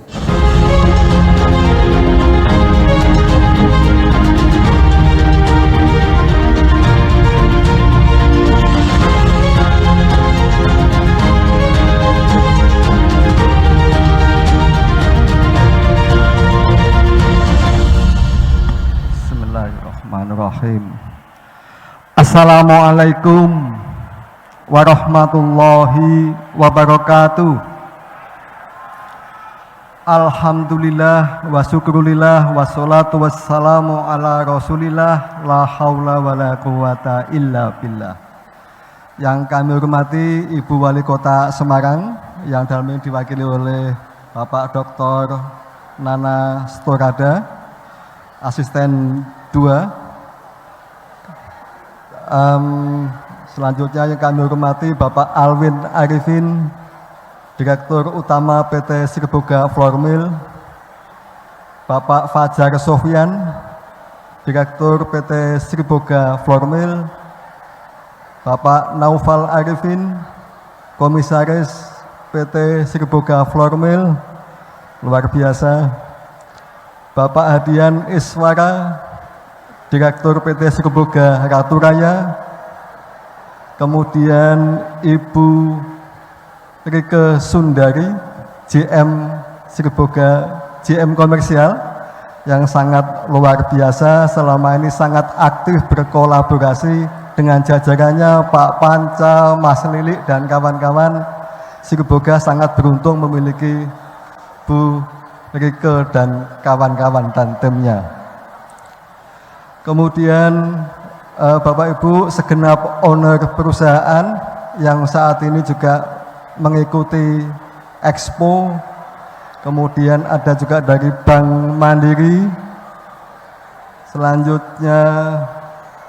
Assalamualaikum warahmatullahi wabarakatuh. Alhamdulillah wa syukrulillah wassalatu wassalamu ala rasulillah la haula wa la quwata illa billah. Yang kami hormati Ibu Wali Kota Semarang yang dalam ini diwakili oleh Bapak Dr. Nana Storada, Asisten 2. Selanjutnya yang kami hormati Bapak Alwin Arifin, Direktur Utama PT Sirboga Flour Mill, Bapak Fajar Sofyan, Direktur PT Sirboga Flour Mill, Bapak Naufal Arifin, Komisaris PT Sirboga Flour Mill, luar biasa, Bapak Hadian Iswara, Direktur PT Sirboga Ratu Raya, kemudian Ibu Rike Sundari, GM Sirboga, GM Komersial, yang sangat luar biasa, selama ini sangat aktif berkolaborasi dengan jajarannya Pak Panca, Mas Lilik, dan kawan-kawan. Sirboga sangat beruntung memiliki Bu Rike dan kawan-kawan dan timnya. Kemudian Bapak Ibu segenap owner perusahaan yang saat ini juga mengikuti Expo. Kemudian ada juga dari Bank Mandiri. Selanjutnya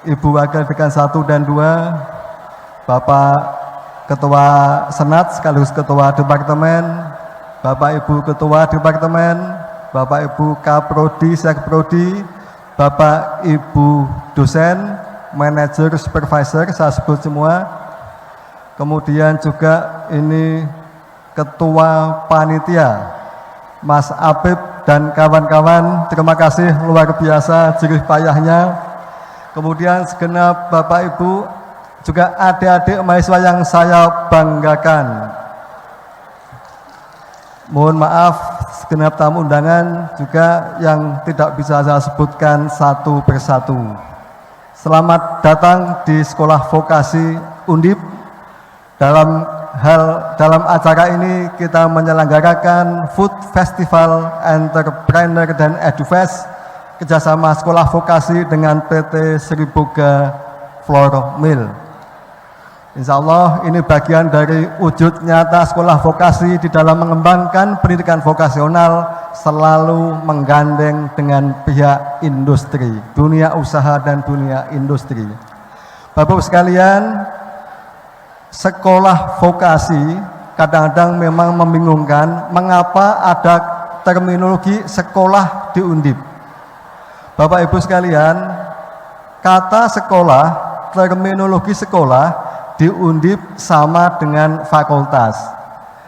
Ibu Wakil Dekan 1 dan 2, Bapak Ketua Senat sekaligus Ketua Departemen, Bapak Ibu Ketua Departemen, Bapak Ibu Kaprodi, Sekprodi, Bapak Ibu dosen, manajer, supervisor, saya sebut semua. Kemudian juga ini Ketua Panitia, Mas Apip dan kawan-kawan, terima kasih luar biasa jerih payahnya. Kemudian segenap Bapak Ibu, juga adik-adik mahasiswa yang saya banggakan. Mohon maaf segenap tamu undangan juga yang tidak bisa saya sebutkan satu persatu. Selamat datang di Sekolah Vokasi Undip. Dalam acara ini kita menyelenggarakan Food Festival Entrepreneur dan Edufest kerjasama Sekolah Vokasi dengan PT Sriboga Flour Mill. Insya Allah ini bagian dari wujud nyata sekolah vokasi di dalam mengembangkan pendidikan vokasional selalu menggandeng dengan pihak industri, dunia usaha dan dunia industri. Bapak sekalian, sekolah vokasi kadang-kadang memang membingungkan mengapa ada terminologi sekolah di Undip. Bapak Ibu sekalian, kata sekolah, terminologi sekolah di Undip sama dengan fakultas.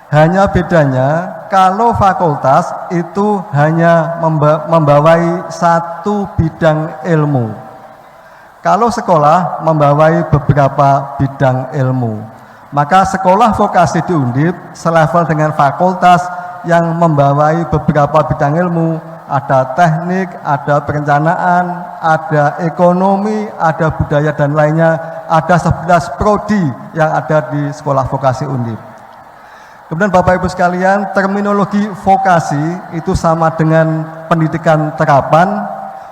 Hanya bedanya kalau fakultas itu hanya membawai satu bidang ilmu. Kalau sekolah membawai beberapa bidang ilmu. Maka sekolah vokasi di Undip selevel dengan fakultas yang membawai beberapa bidang ilmu. Ada teknik, ada perencanaan, ada ekonomi, ada budaya dan lainnya. Ada 11 prodi yang ada di Sekolah Vokasi Undip. Kemudian Bapak Ibu sekalian, terminologi vokasi itu sama dengan pendidikan terapan.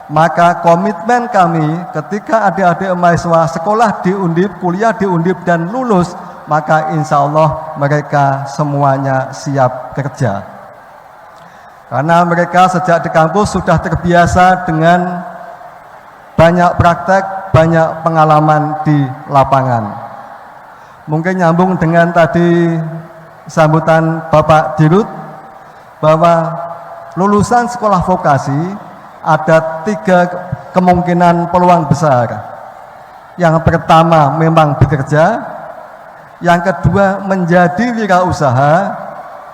Maka komitmen kami ketika adik-adik mahasiswa sekolah di Undip, kuliah di Undip dan lulus, maka insya Allah mereka semuanya siap kerja. Karena mereka sejak di kampus sudah terbiasa dengan banyak praktek, banyak pengalaman di lapangan. Mungkin nyambung dengan tadi sambutan Bapak Dirut, bahwa lulusan sekolah vokasi ada 3 kemungkinan peluang besar. Yang pertama memang bekerja, yang kedua menjadi wirausaha,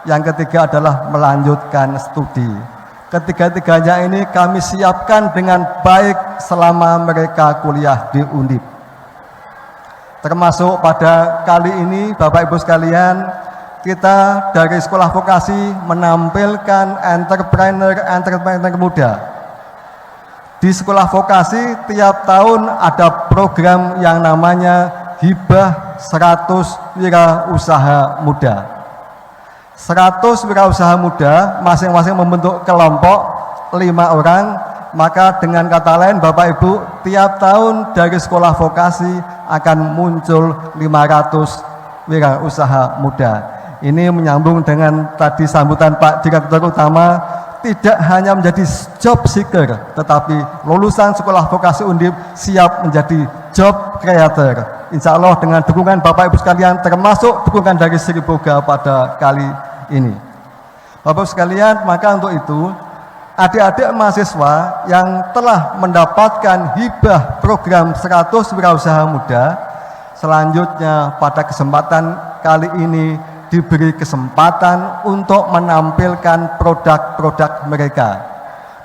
yang ketiga adalah melanjutkan studi. Ketiga-tiganya ini kami siapkan dengan baik selama mereka kuliah di Undip. Termasuk pada kali ini Bapak Ibu sekalian, kita dari Sekolah Vokasi menampilkan entrepreneur muda. Di Sekolah Vokasi tiap tahun ada program yang namanya Hibah 100 Wirausaha Muda. 100 wirausaha muda masing-masing membentuk kelompok 5 orang, maka dengan kata lain Bapak Ibu, tiap tahun dari Sekolah Vokasi akan muncul 500 wirausaha muda. Ini menyambung dengan tadi sambutan Pak Direktur Utama, tidak hanya menjadi job seeker, tetapi lulusan Sekolah Vokasi Undip siap menjadi job creator. Insya Allah dengan dukungan Bapak Ibu sekalian, termasuk dukungan dari Sriboga pada kali ini. Bapak sekalian, maka untuk itu adik-adik mahasiswa yang telah mendapatkan hibah program 100 wirausaha muda, selanjutnya pada kesempatan kali ini diberi kesempatan untuk menampilkan produk-produk mereka.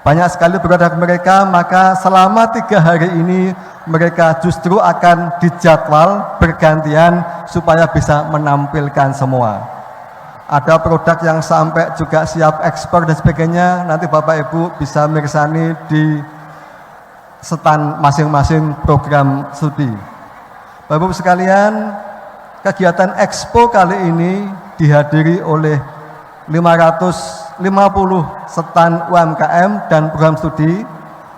Banyak sekali produk mereka, maka selama 3 hari ini mereka justru akan dijadwal bergantian supaya bisa menampilkan semua. Ada produk yang sampai juga siap ekspor dan sebagainya, nanti Bapak Ibu bisa mirsani di stand masing-masing program studi. Bapak Ibu sekalian, kegiatan Expo kali ini dihadiri oleh 550 stand UMKM dan program studi.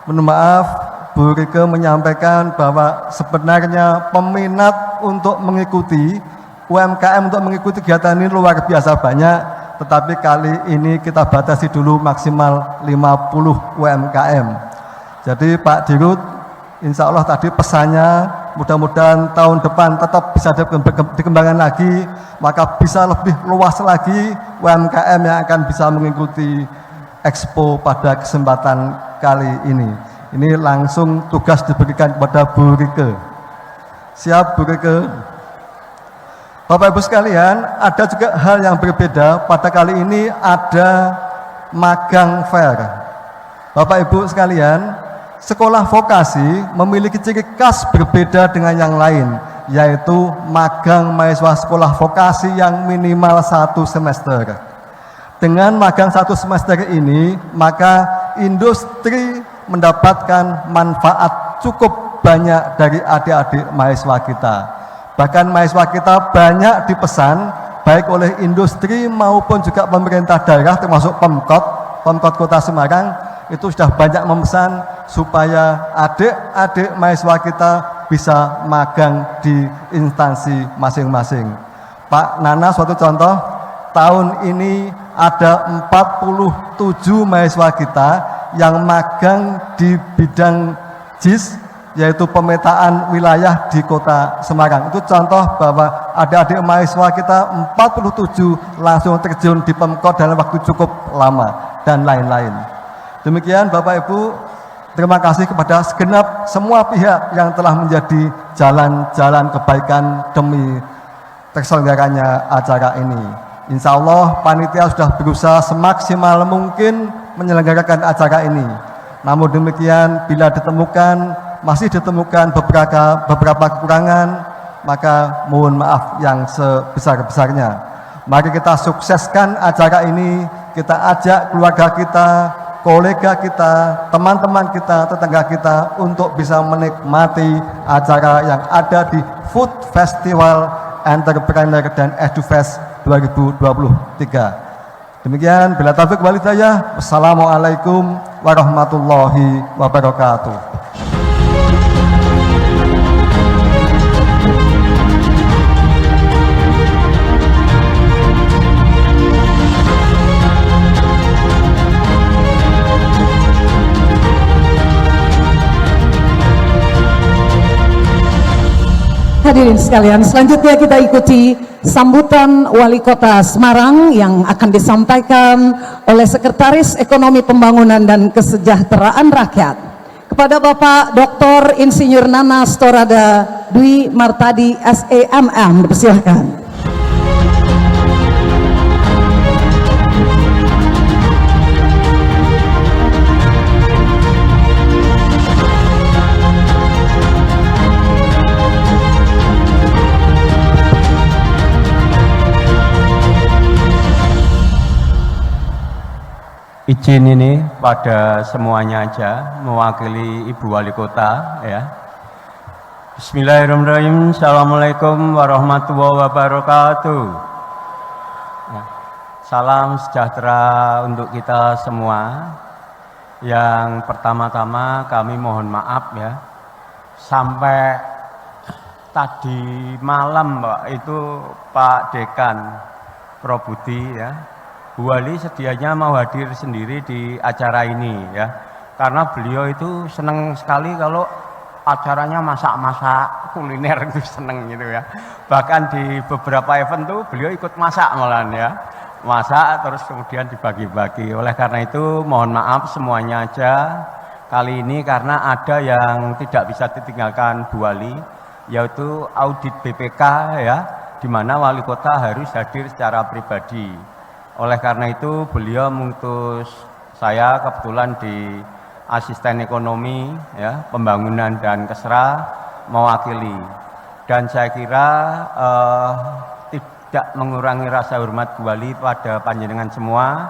Mohon maaf, Bu Rike menyampaikan bahwa sebenarnya peminat untuk mengikuti UMKM untuk mengikuti kegiatan ini luar biasa banyak, tetapi kali ini kita batasi dulu maksimal 50 UMKM. Jadi Pak Dirut, insya Allah tadi pesannya mudah-mudahan tahun depan tetap bisa dikembangkan lagi, maka bisa lebih luas lagi UMKM yang akan bisa mengikuti Expo pada kesempatan kali ini. Ini langsung tugas diberikan kepada Bu Rike. Siap Bu Rike? Bapak Ibu sekalian, ada juga hal yang berbeda. Pada kali ini ada magang fair. Bapak Ibu sekalian, sekolah vokasi memiliki ciri khas berbeda dengan yang lain, yaitu magang mahasiswa sekolah vokasi yang minimal 1 semester. Dengan magang 1 semester ini, maka industri mendapatkan manfaat cukup banyak dari adik-adik mahasiswa kita. Bahkan mahasiswa kita banyak dipesan, baik oleh industri maupun juga pemerintah daerah, termasuk Pemkot Kota Semarang, itu sudah banyak memesan supaya adik-adik mahasiswa kita bisa magang di instansi masing-masing. Pak Nana, suatu contoh, tahun ini ada 47 mahasiswa kita yang magang di bidang JIS, yaitu pemetaan wilayah di Kota Semarang. Itu contoh bahwa adik-adik mahasiswa kita 47 langsung terjun di Pemkot dalam waktu cukup lama, dan lain-lain. Demikian Bapak Ibu, terima kasih kepada segenap semua pihak yang telah menjadi jalan-jalan kebaikan demi terselenggaranya acara ini. Insya Allah panitia sudah berusaha semaksimal mungkin menyelenggarakan acara ini. Namun demikian, bila masih ditemukan beberapa kekurangan, maka mohon maaf yang sebesar-besarnya. Mari kita sukseskan acara ini, kita ajak keluarga kita, kolega kita, teman-teman kita, tetangga kita untuk bisa menikmati acara yang ada di Food Festival Entrepreneur dan EduFest 2023. Demikian, bila taufiq wal hidayah. Wassalamualaikum warahmatullahi wabarakatuh. Hadirin sekalian, selanjutnya kita ikuti sambutan Wali Kota Semarang yang akan disampaikan oleh Sekretaris Ekonomi Pembangunan dan Kesejahteraan Rakyat kepada Bapak Dr. Insinyur Nana Storada Dwi Martadi SEMM. Dipersilakan. Izin ini pada semuanya aja, mewakili Ibu Wali Kota ya. Bismillahirrahmanirrahim. Assalamualaikum warahmatullahi wabarakatuh. Ya. Salam sejahtera untuk kita semua. Yang pertama-tama kami mohon maaf ya, sampai tadi malam Pak, itu Pak Dekan Probudi ya, Bu Wali sedianya mau hadir sendiri di acara ini ya, karena beliau itu senang sekali kalau acaranya masak-masak kuliner, itu seneng gitu ya. Bahkan di beberapa event tuh beliau ikut masak malahan ya, masak terus kemudian dibagi-bagi. Oleh karena itu mohon maaf semuanya aja kali ini karena ada yang tidak bisa ditinggalkan Bu Wali, yaitu audit BPK ya, di mana Wali Kota harus hadir secara pribadi. Oleh karena itu beliau mengutus saya kebetulan di asisten ekonomi ya, pembangunan dan kesra mewakili, dan saya kira tidak mengurangi rasa hormat Bu Wali pada panjenengan semua.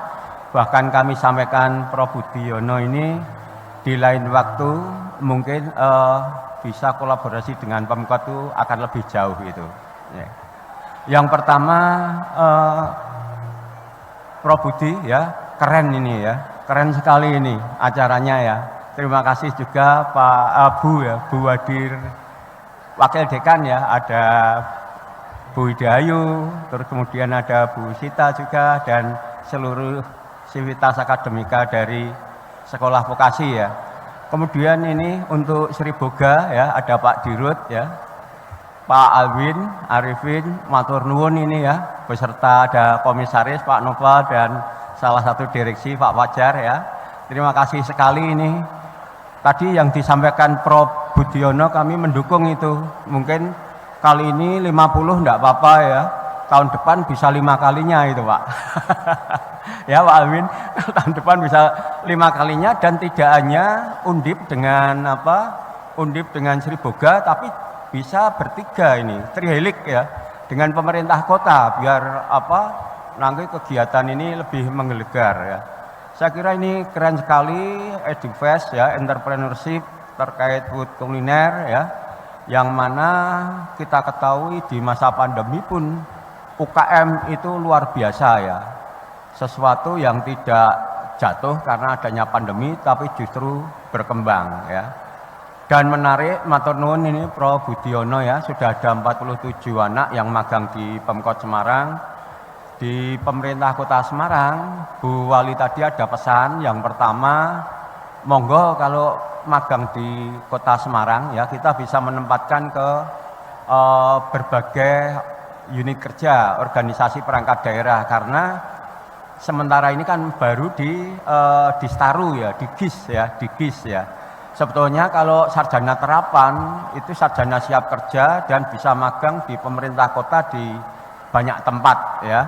Bahkan kami sampaikan Prof. Budiono ini di lain waktu mungkin bisa kolaborasi dengan Pemkot itu akan lebih jauh gitu ya. Yang pertama Prof. Budi ya, keren ini ya, keren sekali ini acaranya ya. Terima kasih juga Pak Bu ya, Bu Wadir, Wakil Dekan ya, ada Bu Hidayu, terus kemudian ada Bu Sita juga, dan seluruh sivitas akademika dari sekolah vokasi ya. Kemudian ini untuk Sri Boga ya, ada Pak Dirut ya, Pak Alwin, Arifin, matur nuwun ini ya, beserta ada komisaris Pak Nova dan salah satu direksi Pak Fajar ya. Terima kasih sekali ini. Tadi yang disampaikan Prof. Budiono kami mendukung itu. Mungkin kali ini 50 enggak apa-apa ya. Tahun depan bisa 5 kalinya itu Pak. Ya Pak Alwin, tahun depan bisa 5 kalinya, dan tidak hanya Undip dengan Undip dengan Sri Boga, tapi bisa bertiga ini, trihelik ya, dengan pemerintah kota, biar nanti kegiatan ini lebih menggelegar ya. Saya kira ini keren sekali, Edufest ya, entrepreneurship terkait food kuliner ya, yang mana kita ketahui di masa pandemi pun UKM itu luar biasa ya, sesuatu yang tidak jatuh karena adanya pandemi, tapi justru berkembang ya. Dan menarik, matur nuwun ini Prof. Budiono ya, sudah ada 47 anak yang magang di Pemkot Semarang. Di pemerintah kota Semarang, Bu Wali tadi ada pesan, yang pertama, monggo kalau magang di kota Semarang ya, kita bisa menempatkan ke berbagai unit kerja, organisasi perangkat daerah, karena sementara ini kan baru di Staru ya, di GIS ya. Sebetulnya kalau sarjana terapan itu sarjana siap kerja dan bisa magang di pemerintah kota di banyak tempat ya.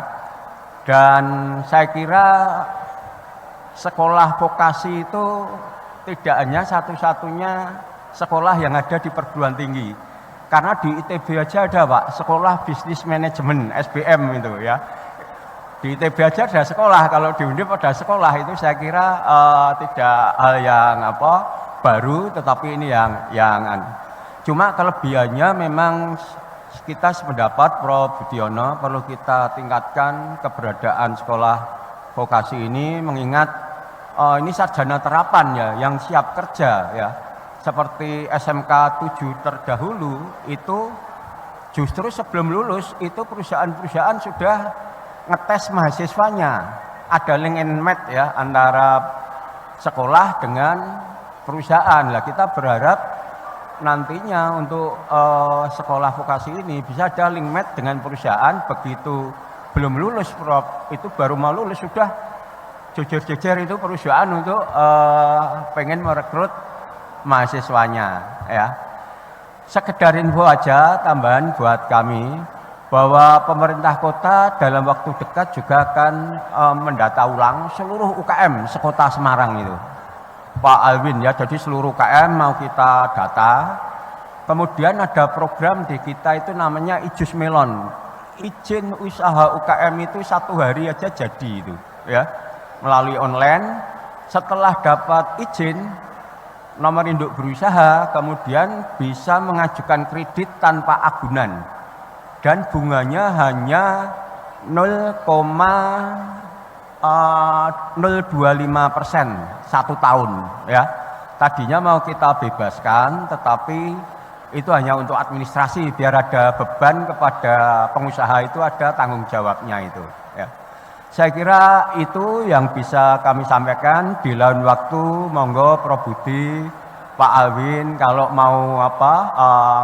Dan saya kira sekolah vokasi itu tidak hanya satu-satunya sekolah yang ada di perguruan tinggi. Karena di ITB aja ada Pak, sekolah bisnis manajemen SBM itu ya. Di ITB aja ada sekolah, kalau di Undip ada sekolah, itu saya kira tidak hal yang baru, tetapi ini yang cuma kelebihannya memang kita sependapat Prof. Budiono, perlu kita tingkatkan keberadaan sekolah vokasi ini, mengingat ini sarjana terapan ya, yang siap kerja ya. Seperti SMK 7 terdahulu itu justru sebelum lulus itu perusahaan-perusahaan sudah ngetes mahasiswanya. Ada link and match ya antara sekolah dengan perusahaan. Lah kita berharap nantinya untuk sekolah vokasi ini bisa ada link match dengan perusahaan, begitu belum lulus Prof, itu baru mau lulus sudah jejer-jejer itu perusahaan untuk pengen merekrut mahasiswanya ya. Sekedar info aja tambahan buat kami bahwa pemerintah kota dalam waktu dekat juga akan mendata ulang seluruh UKM sekota Semarang itu Pak Alwin ya, jadi seluruh UKM mau kita data. Kemudian ada program di kita itu namanya Ijus Melon, izin usaha UKM itu 1 hari aja jadi itu ya, melalui online. Setelah dapat izin nomor induk berusaha, kemudian bisa mengajukan kredit tanpa agunan dan bunganya hanya 0,025% 1 tahun ya. Tadinya mau kita bebaskan, tetapi itu hanya untuk administrasi, biar ada beban kepada pengusaha, itu ada tanggung jawabnya itu ya. Saya kira itu yang bisa kami sampaikan. Di lain waktu monggo Prof. Budi, Pak Alwin kalau mau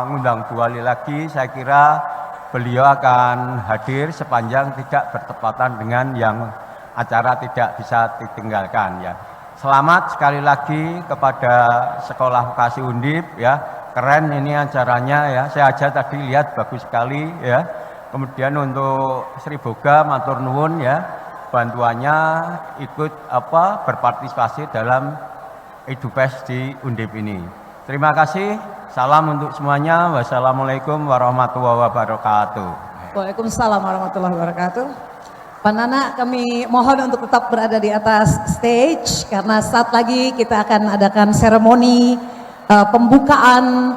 ngundang Bu Wali lagi, saya kira beliau akan hadir sepanjang tidak bertepatan dengan yang acara tidak bisa ditinggalkan ya. Selamat sekali lagi kepada Sekolah Vokasi Undip ya. Keren ini acaranya ya. Saya aja tadi lihat bagus sekali ya. Kemudian untuk Sri Boga matur nuwun ya, bantuannya ikut berpartisipasi dalam Edufest di Undip ini. Terima kasih. Salam untuk semuanya. Wassalamualaikum warahmatullahi wabarakatuh. Waalaikumsalam warahmatullahi wabarakatuh. Pak Nana, kami mohon untuk tetap berada di atas stage karena saat lagi kita akan adakan seremoni pembukaan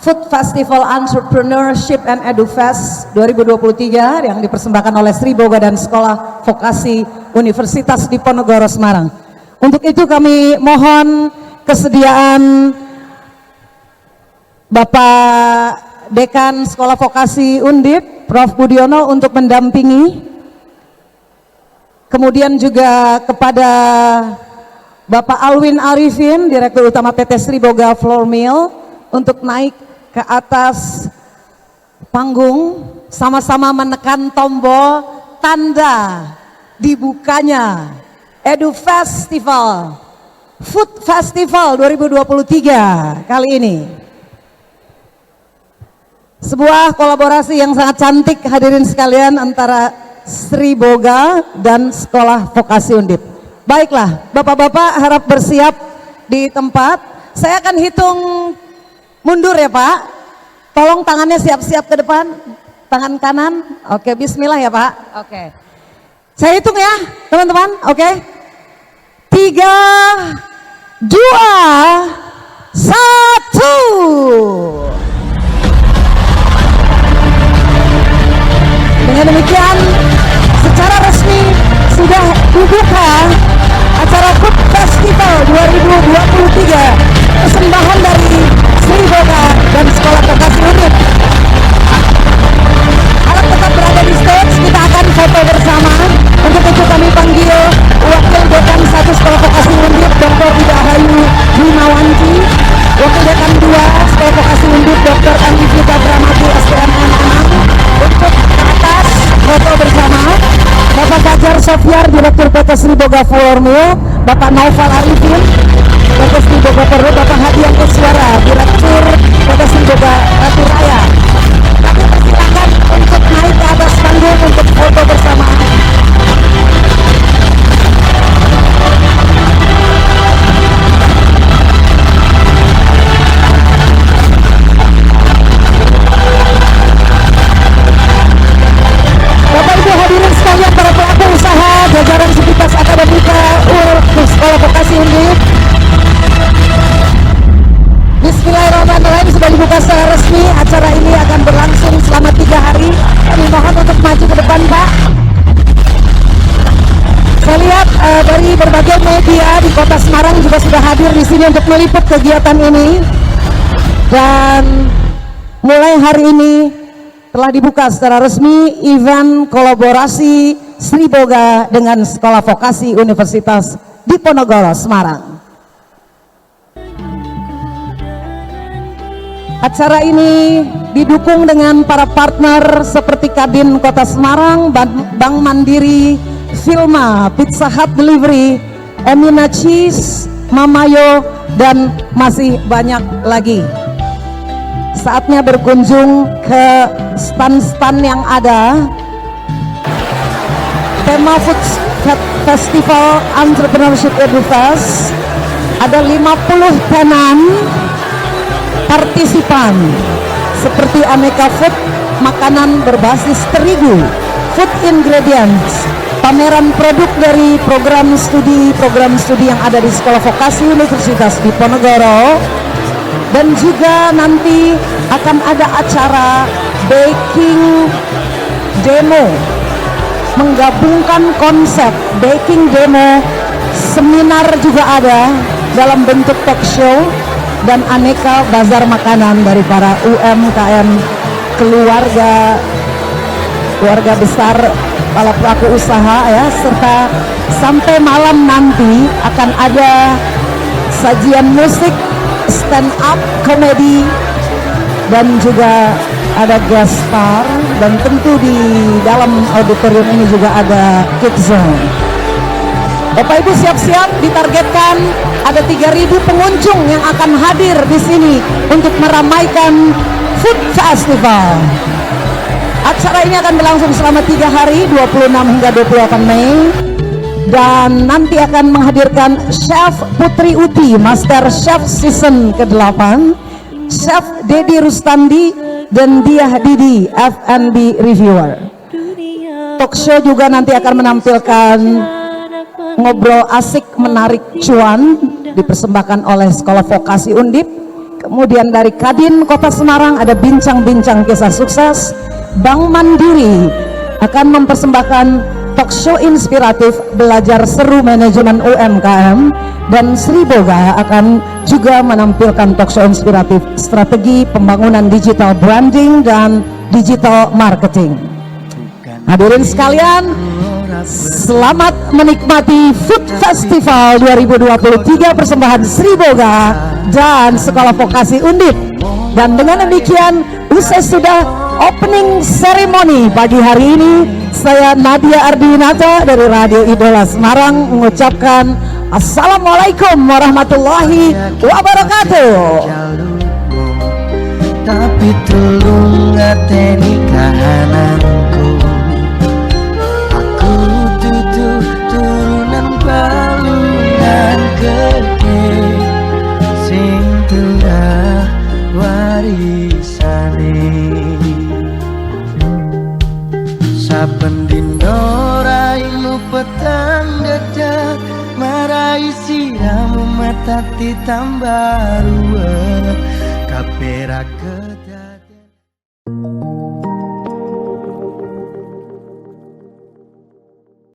Food Festival Entrepreneurship and EduFest 2023 yang dipersembahkan oleh Sri Boga dan Sekolah Vokasi Universitas Diponegoro Semarang. Untuk itu kami mohon kesediaan Bapak Dekan Sekolah Vokasi Undip, Prof. Budiono untuk mendampingi. Kemudian juga kepada Bapak Alwin Arifin, Direktur Utama PT Sri Boga Flour Mill, untuk naik ke atas panggung, sama-sama menekan tombol tanda dibukanya Edu Festival, Food Festival 2023 kali ini. Sebuah kolaborasi yang sangat cantik hadirin sekalian antara Sri Boga dan Sekolah Vokasi Undip. Baiklah, Bapak-bapak harap bersiap di tempat. Saya akan hitung mundur ya Pak. Tolong tangannya siap-siap ke depan. Tangan kanan. Oke, bismillah ya Pak. Oke. Saya hitung ya teman-teman. Oke. 3, 2, 1. Dengan demikian secara resmi sudah dibuka acara Food Festival 2023, persembahan dari Sri Boga dan Sekolah Vokasi Undip. Harap tetap berada di stage, kita akan foto bersama. Untuk itu kami panggil Wakil Dekan 1 Sekolah Vokasi Undip, Dr. Ida Hayu Wimawanti, Wakil Dekan 2 Sekolah Vokasi Undip, Dr. Andi Fita Pramati SPMN Anang. Untuk ke atas foto bersama Bapak Fajar Sofiar, Direktur PT Sri Boga Flour Mill, Bapak Naufal Arifin, PT Sri Boga Perut, Bapak Hadian Kuswara, Direktur PT Sri Boga Ratu Raya. Kami persilakan untuk naik ke atas panggung untuk foto bersama. Bapak Ibu hadirin sekalian, para pelaku usaha, jajaran Sivitas Akademika Sekolah Vokasi Undip. Bismillahirrahmanirrahim, sudah dibuka secara resmi. Acara ini akan berlangsung selama 3 hari. Kami mohon untuk maju ke depan Pak. Saya lihat dari berbagai media di Kota Semarang juga sudah hadir di sini untuk meliput kegiatan ini. Dan mulai hari ini telah dibuka secara resmi event kolaborasi Sri Boga dengan Sekolah Vokasi Universitas Diponegoro Semarang. Acara ini didukung dengan para partner seperti Kadin Kota Semarang, Bank Mandiri, Filma, Pizza Hut Delivery, Emina Cheese, Mamayo, dan masih banyak lagi. Saatnya berkunjung ke stand-stand yang ada. Tema Food Festival Entrepreneurship EduFest, ada 50 tenan partisipan seperti aneka food, makanan berbasis terigu, food ingredients, pameran produk dari program studi yang ada di Sekolah Vokasi Universitas Diponegoro, dan juga nanti akan ada acara baking demo, menggabungkan konsep baking demo, seminar juga ada dalam bentuk talk show, dan aneka bazar makanan dari para UMKM, keluarga besar, para pelaku usaha ya, serta sampai malam nanti akan ada sajian musik, stand up komedi, dan juga ada guest star, dan tentu di dalam auditorium ini juga ada kids zone. Bapak Ibu siap-siap, ditargetkan ada 3.000 pengunjung yang akan hadir di sini untuk meramaikan Food Festival. Acara ini akan berlangsung selama 3 hari, 26 hingga 28 Mei. Dan nanti akan menghadirkan Chef Putri Uti, Master Chef Season ke-8, Chef Dedi Rustandi, dan Diah Didi, F&B Reviewer. Talk show juga nanti akan menampilkan ngobrol asik menarik cuan, dipersembahkan oleh Sekolah Vokasi Undip, Kemudian dari Kadin Kota Semarang ada bincang-bincang kisah sukses. Bank Mandiri akan mempersembahkan talk show inspiratif belajar seru manajemen UMKM, dan Sri Boga akan juga menampilkan talk show inspiratif strategi pembangunan digital branding dan digital marketing. Hadirin sekalian, selamat menikmati Food Festival 2023 persembahan Sri Boga dan Sekolah Vokasi Undip. Dan dengan demikian usai sudah opening ceremony pagi hari ini, saya Nadia Ardinata dari Radio Idola Semarang mengucapkan Assalamualaikum warahmatullahi wabarakatuh. Tapi tulung ngateni kahananku, aku tutu turunan balungan gede sing tengah warisane. Saben dino raimu petang dadak marai siramu mata ditambah ruwet kabeh ra